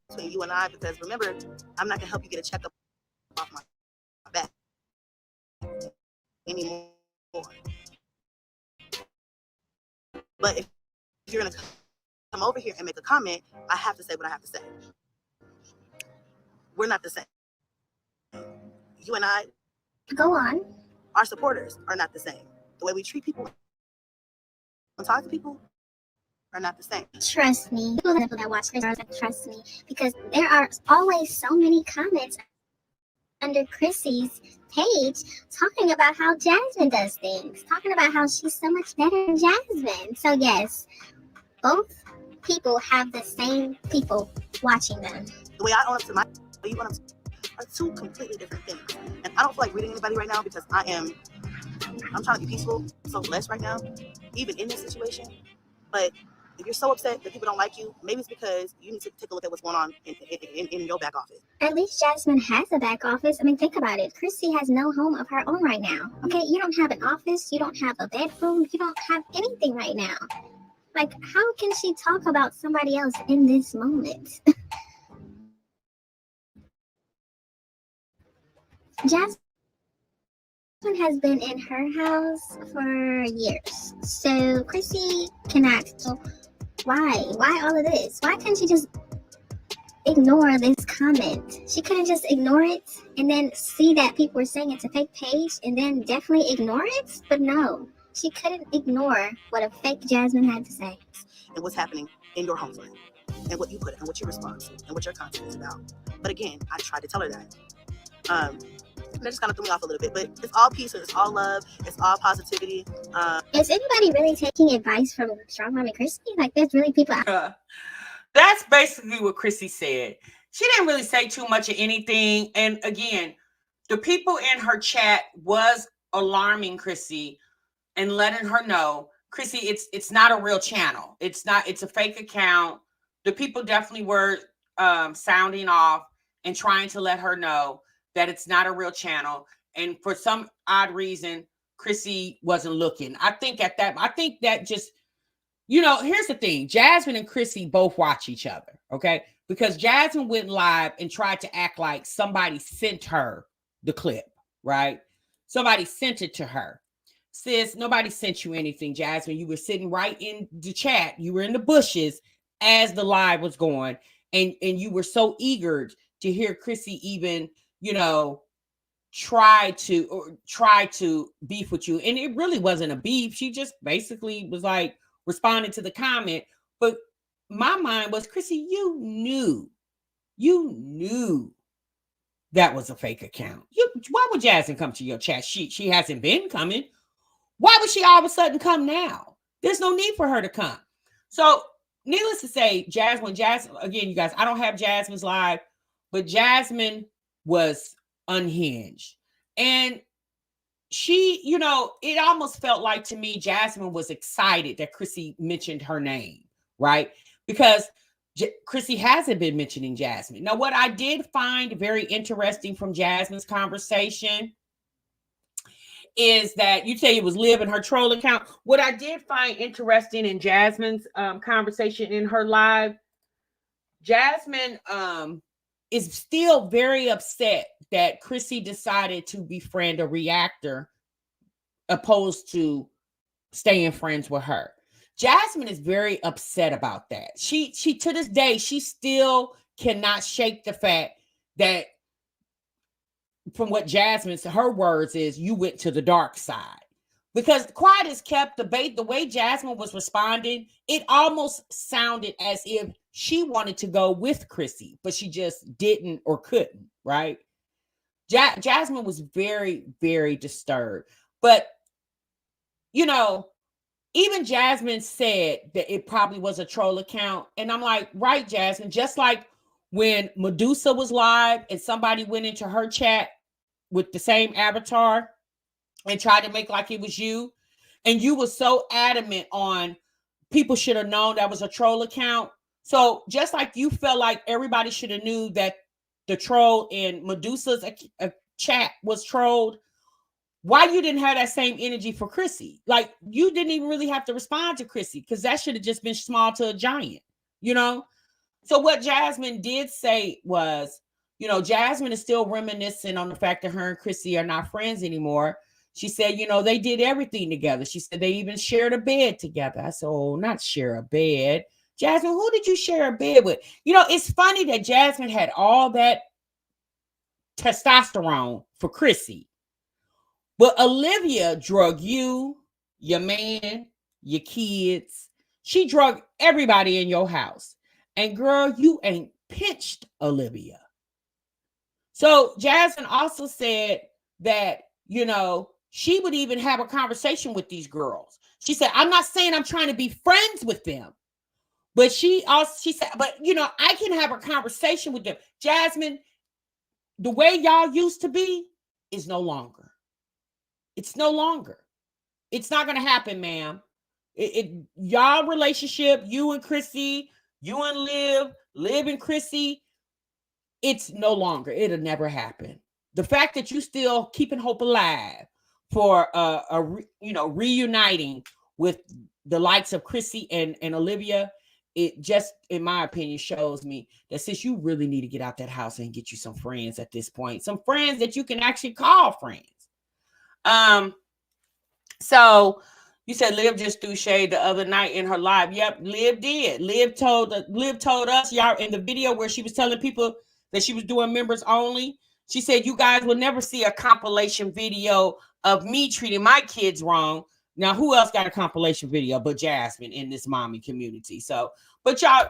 Between you and I, because remember, I'm not gonna help you get a checkup off my back anymore. But if you're gonna come over here and make a comment, I have to say what I have to say. We're not the same. You and I, Go on. our supporters are not the same. The way we treat people and talk to people are not the same. Trust me. People that watch Chrissy are like, trust me. Because there are always so many comments under Chrissy's page talking about how Jasmine does things. Talking about how she's so much better than Jasmine. So yes, both people have the same people watching them. The way I own up to my, the way you own up to are two completely different things. And I don't feel like reading anybody right now because I'm trying to be peaceful, so blessed right now, even in this situation. But if you're so upset that people don't like you, maybe it's because you need to take a look at what's going on in your back office. At least Jasmine has a back office. I mean, think about it. Chrissy has no home of her own right now. Okay, you don't have an office. You don't have a bedroom. You don't have anything right now. Like, how can she talk about somebody else in this moment? Jasmine has been in her house for years. So Chrissy cannot. So why all of this? Why couldn't she just ignore this comment? She couldn't just ignore it and then see that people were saying it's a fake page and then definitely ignore it? But no, she couldn't ignore what a fake Jasmine had to say. And what's happening in your home life and what you put and what your response and what your content is about. But again, I tried to tell her that. That just kind of threw me off a little bit, but it's all peace and it's all love, it's all positivity. Is anybody really taking advice from StrongMommy Chrissy? Like, there's really people out. That's basically what Chrissy said. She didn't really say too much of anything. And again, the people in her chat was alarming Chrissy and letting her know, Chrissy, it's not a real channel. It's a fake account. The people definitely were sounding off and trying to let her know that it's not a real channel. And for some odd reason, Chrissy wasn't looking. I think that just, here's the thing. Jasmine and Chrissy both watch each other, okay? Because Jasmine went live and tried to act like somebody sent her the clip, right? Somebody sent it to her. Sis, nobody sent you anything, Jasmine. You were sitting right in the chat. You were in the bushes as the live was going. And you were so eager to hear Chrissy even, try to beef with you. And it really wasn't a beef. She just basically was like responding to the comment. But my mind was, Chrissy, you knew that was a fake account. Why would Jasmine come to your chat? She hasn't been coming. Why would she all of a sudden come now? There's no need for her to come. So needless to say, Jasmine, again, you guys, I don't have Jasmine's live, but Jasmine was unhinged. And she, it almost felt like to me, Jasmine was excited that Chrissy mentioned her name, right? Because Chrissy hasn't been mentioning Jasmine. Now, what I did find very interesting from Jasmine's conversation is that you say it was Liv and her troll account. What I did find interesting in Jasmine's conversation in her live, Jasmine is still very upset that Chrissy decided to befriend a reactor opposed to staying friends with her. Jasmine is very upset about that. She to this day, she still cannot shake the fact that, from what Jasmine's, her words is, you went to the dark side. Because quiet is kept, the way Jasmine was responding, it almost sounded as if she wanted to go with Chrissy, but she just didn't or couldn't, right? Jasmine was very, very disturbed. But, you know, even Jasmine said that it probably was a troll account. And I'm like, right, Jasmine, just like when Medusa was live and somebody went into her chat with the same avatar and tried to make like it was you, and you were so adamant on people should have known that was a troll account. So just like you felt like everybody should have knew that the troll in Medusa's chat was trolled, why you didn't have that same energy for Chrissy? Like, you didn't even really have to respond to Chrissy, because that should have just been small to a giant, you know? So what Jasmine did say was, you know, Jasmine is still reminiscing on the fact that her and Chrissy are not friends anymore. She said, you know, they did everything together. She said they even shared a bed together. I said, oh, not share a bed. Jasmine, who did you share a bed with? You know, it's funny that Jasmine had all that testosterone for Chrissy. But Olivia drug you, your man, your kids. She drug everybody in your house. And girl, you ain't pinched Olivia. So Jasmine also said that, you know, she would even have a conversation with these girls. She said, I'm not saying I'm trying to be friends with them. But she said, but, you know, I can have a conversation with them. Jasmine, the way y'all used to be is no longer. It's no longer. It's not going to happen, ma'am. Y'all relationship, you and Chrissy, you and Liv and Chrissy, it's no longer. It'll never happen. The fact that you still keeping hope alive for reuniting with the likes of Chrissy and Olivia, it just, in my opinion, shows me that since you really need to get out that house and get you some friends at this point, some friends that you can actually call friends. So you said Liv just threw shade the other night in her live. Yep, Liv did. Liv told us, y'all, in the video where she was telling people that she was doing members only. She said, you guys will never see a compilation video of me treating my kids wrong. Now, who else got a compilation video but Jasmine in this mommy community? So, but y'all,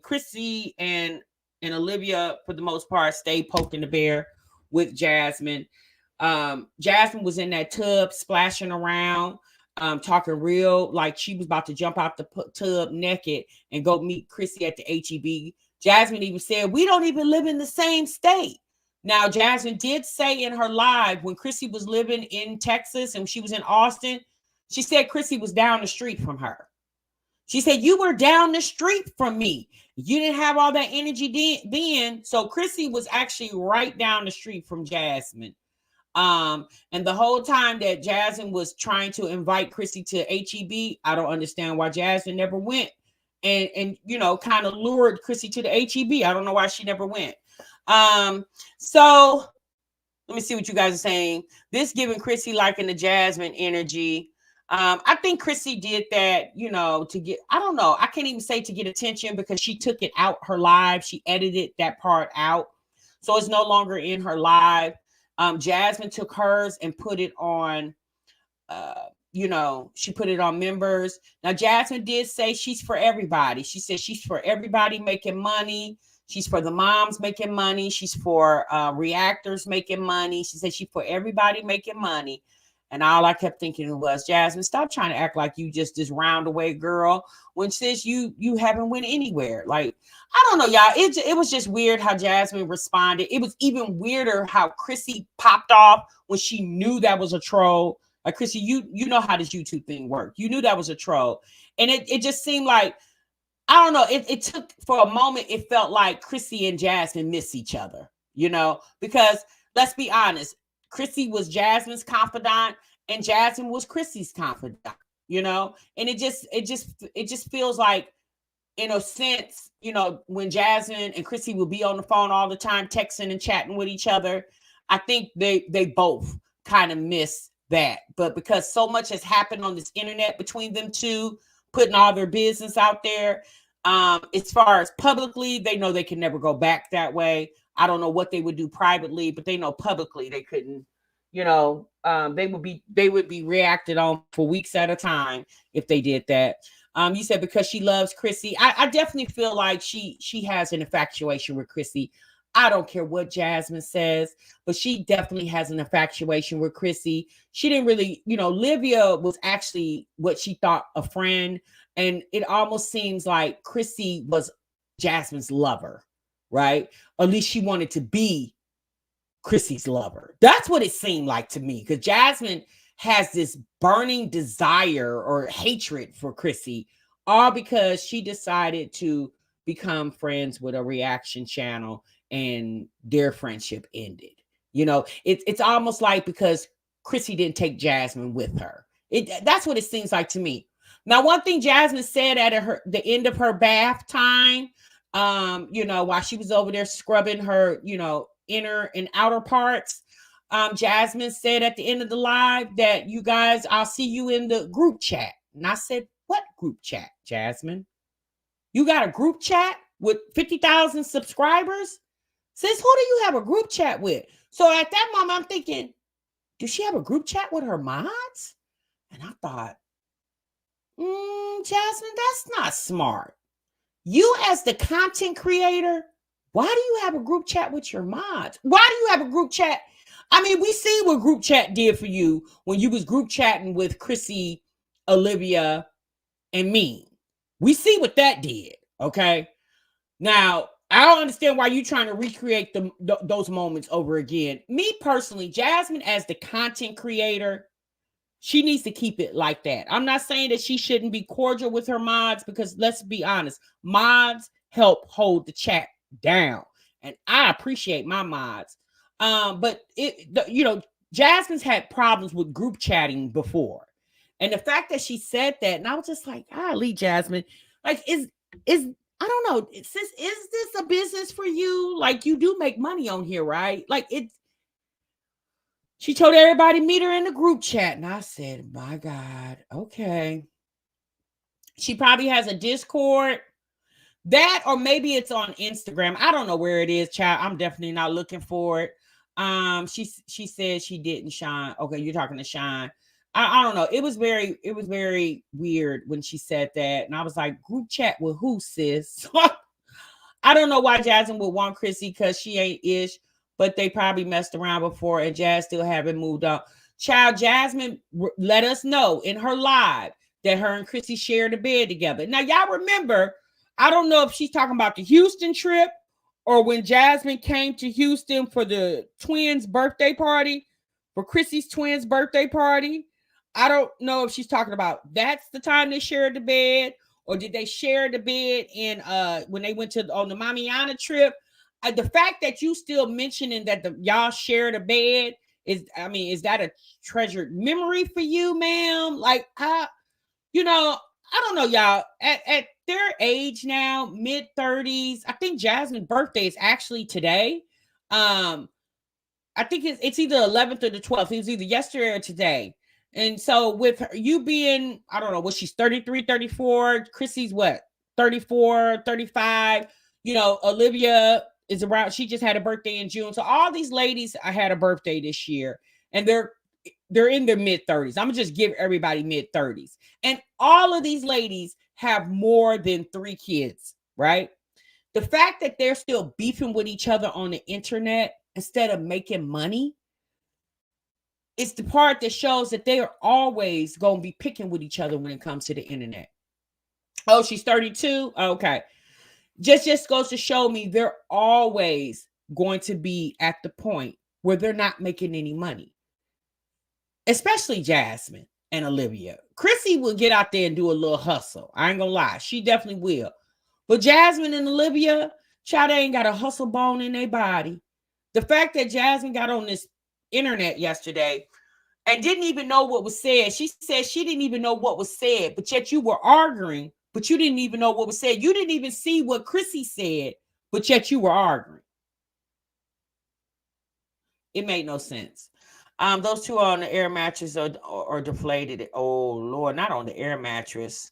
Chrissy and Olivia, for the most part, stayed poking the bear with Jasmine. Jasmine was in that tub splashing around, talking real like she was about to jump out the tub naked and go meet Chrissy at the HEB. Jasmine even said, we don't even live in the same state. Now, Jasmine did say in her live when Chrissy was living in Texas and she was in Austin, she said Chrissy was down the street from her. She said, you were down the street from me. You didn't have all that energy then. So Chrissy was actually right down the street from Jasmine. And the whole time that Jasmine was trying to invite Chrissy to HEB, I don't understand why Jasmine never went and you know, kind of lured Chrissy to the HEB. I don't know why she never went. So let me see what you guys are saying. This giving Chrissy liking the Jasmine energy. I think Chrissy did that, you know, to get, I don't know. I can't even say to get attention because she took it out her live. She edited that part out. So it's no longer in her live. Jasmine took hers and put it on, you know, she put it on members. Now, Jasmine did say she's for everybody. She said she's for everybody making money. She's for the moms making money. She's for reactors making money. She said she's for everybody making money. And all I kept thinking was, Jasmine, stop trying to act like you just this roundaway girl when sis you haven't went anywhere. Like, I don't know, y'all. It was just weird how Jasmine responded. It was even weirder how Chrissy popped off when she knew that was a troll. Like, Chrissy, you know how this YouTube thing worked. You knew that was a troll. And it just seemed like I don't know. It took, for a moment, it felt like Chrissy and Jasmine miss each other, because let's be honest, Chrissy was Jasmine's confidant and Jasmine was Chrissy's confidant, and it just feels like, in a sense, when Jasmine and Chrissy will be on the phone all the time, texting and chatting with each other, I think they both kind of miss that. But because so much has happened on this internet between them two, putting all their business out there, as far as publicly, they know they can never go back that way. I don't know what they would do privately, but they know publicly they couldn't. They would be reacted on for weeks at a time if they did that. You said because she loves Chrissy. I definitely feel like she has an infatuation with Chrissy. I don't care what Jasmine says, but she definitely has an infatuation with Chrissy. She didn't really, Livia was actually what she thought, a friend. And it almost seems like Chrissy was Jasmine's lover, right? Or at least she wanted to be Chrissy's lover. That's what it seemed like to me, because Jasmine has this burning desire or hatred for Chrissy, all because she decided to become friends with a reaction channel and their friendship ended. It's almost like because Chrissy didn't take Jasmine with her. That's what it seems like to me. Now, one thing Jasmine said at the end of her bath time, while she was over there scrubbing her, inner and outer parts, Jasmine said at the end of the live that, you guys, I'll see you in the group chat. And I said, what group chat, Jasmine? You got a group chat with 50,000 subscribers? Sis, who do you have a group chat with? So at that moment, I'm thinking, does she have a group chat with her mods? And I thought, Jasmine, that's not smart. You as the content creator, why do you have a group chat with your mods? Why do you have a group chat? I mean, we see what group chat did for you when you was group chatting with Chrissy, Olivia, and me. We see what that did, okay? Now, I don't understand why you're trying to recreate those moments over again. Me personally, Jasmine as the content creator, she needs to keep it like that. I'm not saying that she shouldn't be cordial with her mods, because let's be honest, mods help hold the chat down. And I appreciate my mods. But Jasmine's had problems with group chatting before. And the fact that she said that, and I was just like, leave Jasmine. Like, is I don't know, is this a business for you? Like, you do make money on here, right? Like, she told everybody meet her in the group chat. And I said, my God, okay. She probably has a Discord. That, or maybe it's on Instagram. I don't know where it is, child. I'm definitely not looking for it. She said she didn't shine. Okay, you're talking to Shine. I don't know. It was very weird when she said that. And I was like, group chat with who, sis? I don't know why Jasmine would want Chrissy, because she ain't ish, but they probably messed around before and Jazz still haven't moved on. Child, Jasmine let us know in her live that her and Chrissy shared a bed together. Now, y'all remember, I don't know if she's talking about the Houston trip or when Jasmine came to Houston for the twins' birthday party, for Chrissy's twins' birthday party. I don't know if she's talking about that's the time they shared the bed, or did they share the bed in when they went on the Mamiana trip. The fact that you still mentioning that y'all shared a bed is that a treasured memory for you, ma'am? Like, I don't know, y'all. At their age now, mid-30s, I think Jasmine's birthday is actually today. I think it's either 11th or the 12th. It was either yesterday or today. And so with her, you being, I don't know, what she's 33, 34, Chrissy's what, 34, 35, Olivia is around, she just had a birthday in June. So all these ladies had a birthday this year, and they're in their mid-30s. I'm gonna just give everybody mid-30s. And all of these ladies have more than 3 kids, right? The fact that they're still beefing with each other on the internet instead of making money, it's the part that shows that they are always going to be picking with each other when it comes to the internet. Oh, she's 32? Okay. Just goes to show me they're always going to be at the point where they're not making any money. Especially Jasmine and Olivia. Chrissy will get out there and do a little hustle. I ain't going to lie. She definitely will. But Jasmine and Olivia, child, they ain't got a hustle bone in their body. The fact that Jasmine got on this internet yesterday and didn't even know what was said. She said she didn't even know what was said, but yet you were arguing, but you didn't even know what was said. You didn't even see what Chrissy said, but yet you were arguing. It made no sense. Those two on the air mattress are deflated. Oh Lord, not on the air mattress.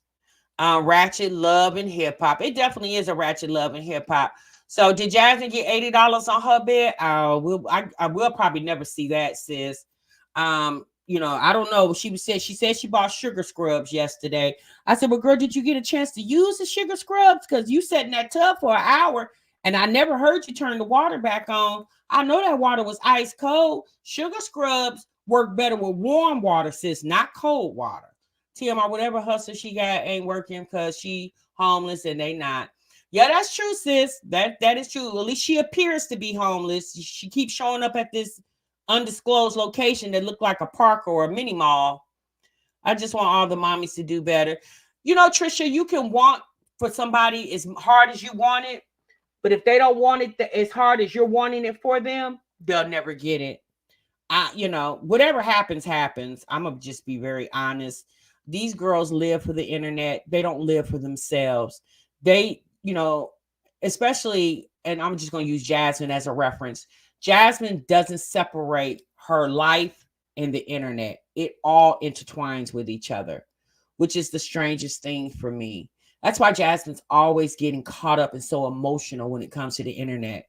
Ratchet Love and Hip Hop. It definitely is a Ratchet Love and Hip Hop. So did Jasmine get $80 on her bed? I will probably never see that, sis. I don't know. She said she bought sugar scrubs yesterday. I said, well, girl, did you get a chance to use the sugar scrubs? Because you sat in that tub for an hour and I never heard you turn the water back on. I know that water was ice cold. Sugar scrubs work better with warm water, sis, not cold water. TMR, whatever hustle she got ain't working because she homeless and they not. Yeah, that's true, sis. That is true. At least she appears to be homeless. She keeps showing up at this undisclosed location that look like a park or a mini mall. I just want all the mommies to do better. You know, Trisha, you can want for somebody as hard as you want it, but if they don't want it as hard as you're wanting it for them, they'll never get it. Whatever happens. I'm gonna just be very honest. These girls live for the internet. They don't live for themselves. They, especially, and I'm just going to use Jasmine as a reference. Jasmine doesn't separate her life and the internet. It all intertwines with each other, which is the strangest thing for me. That's why Jasmine's always getting caught up and so emotional when it comes to the internet.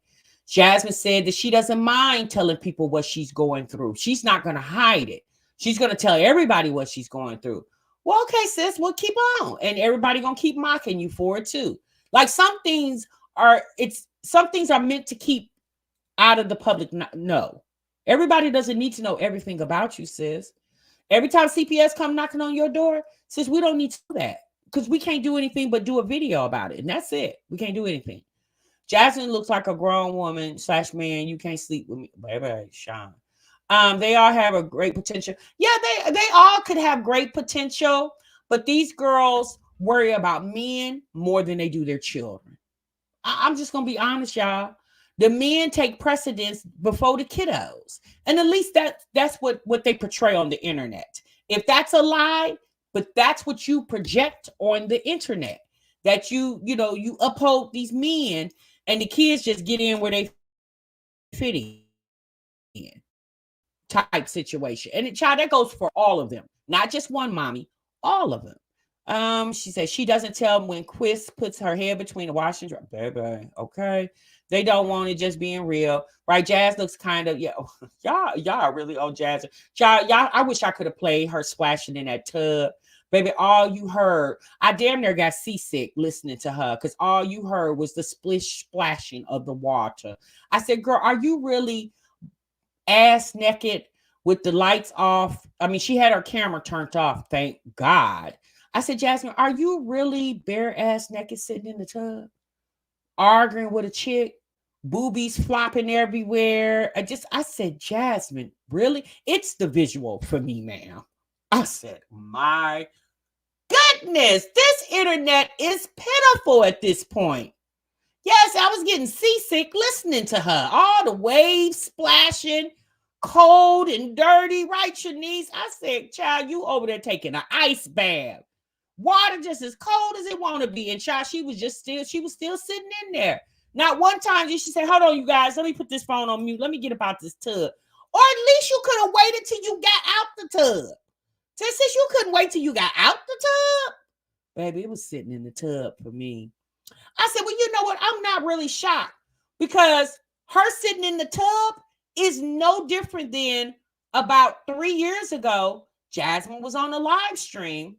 Jasmine said that she doesn't mind telling people what she's going through. She's not going to hide it. She's going to tell everybody what she's going through. Well, okay, sis, we'll keep on. And everybody going to keep mocking you for it too. Like some things are meant to keep out of the public. No, everybody doesn't need to know everything about you, sis. Every time CPS come knocking on your door, sis, we don't need to do that because we can't do anything but do a video about it. And that's it. We can't do anything. Jasmine looks like a grown woman / man. You can't sleep with me. Baby, Sean. They all have a great potential. Yeah, they all could have great potential, but these girls worry about men more than they do their children. I'm just gonna be honest, y'all. The men take precedence before the kiddos, and at least that's what they portray on the internet. If that's a lie, but that's what you project on the internet, that you uphold these men, and the kids just get in where they fit in. Type situation. And child, that goes for all of them, not just one mommy, all of them. She says she doesn't tell them when Quiz puts her head between the washing dry. Baby, okay. They don't want it just being real. Right? Jazz looks kind of, y'all are really on Jazz. Y'all, I wish I could have played her splashing in that tub. Baby, all you heard, I damn near got seasick listening to her because all you heard was the splashing of the water. I said, girl, are you really ass naked with the lights off? I mean, she had her camera turned off, thank God. I said, Jasmine, are you really bare ass naked sitting in the tub arguing with a chick, boobies flopping everywhere? I said, Jasmine, really? It's the visual for me, ma'am. I said, my goodness, this internet is pitiful at this point. Yes, I was getting seasick listening to her. All the waves splashing, cold and dirty, right, Shirleys? I said, child, you over there taking an ice bath. Water just as cold as it want to be. And child, she was still sitting in there. Not one time did she say, hold on, you guys, let me put this phone on mute. Let me get about this tub. Or at least you could have waited till you got out the tub. Since you couldn't wait till you got out the tub, baby, it was sitting in the tub for me. I said, well, you know what? I'm not really shocked because her sitting in the tub is no different than about 3 years ago. Jasmine was on a live stream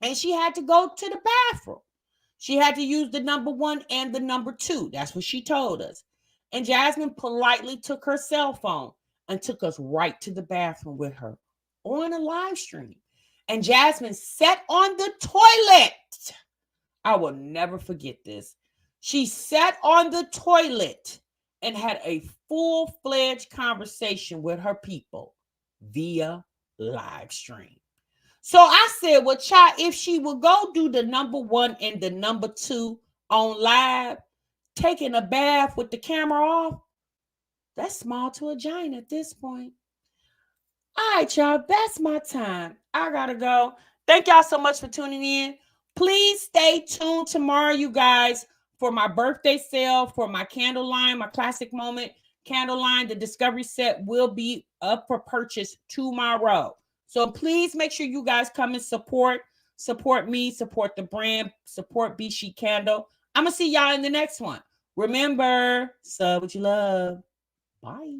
and she had to go to the bathroom. She had to use the number 1 and the number 2. That's what she told us. And Jasmine politely took her cell phone and took us right to the bathroom with her on a live stream. And Jasmine sat on the toilet. I will never forget this. She sat on the toilet and had a full-fledged conversation with her people via live stream. So I said, well, child, if she would go do the number 1 and the number 2 on live, taking a bath with the camera off, that's small to a giant at this point. All right, y'all, that's my time. I gotta go. Thank y'all so much for tuning in. Please stay tuned tomorrow, you guys, for my birthday sale, for my candle line, my classic moment candle line. The discovery set will be up for purchase tomorrow. So please make sure you guys come and support me, support the brand, support Be Chic Candle. I'm gonna see y'all in the next one. Remember, sub what you love. Bye.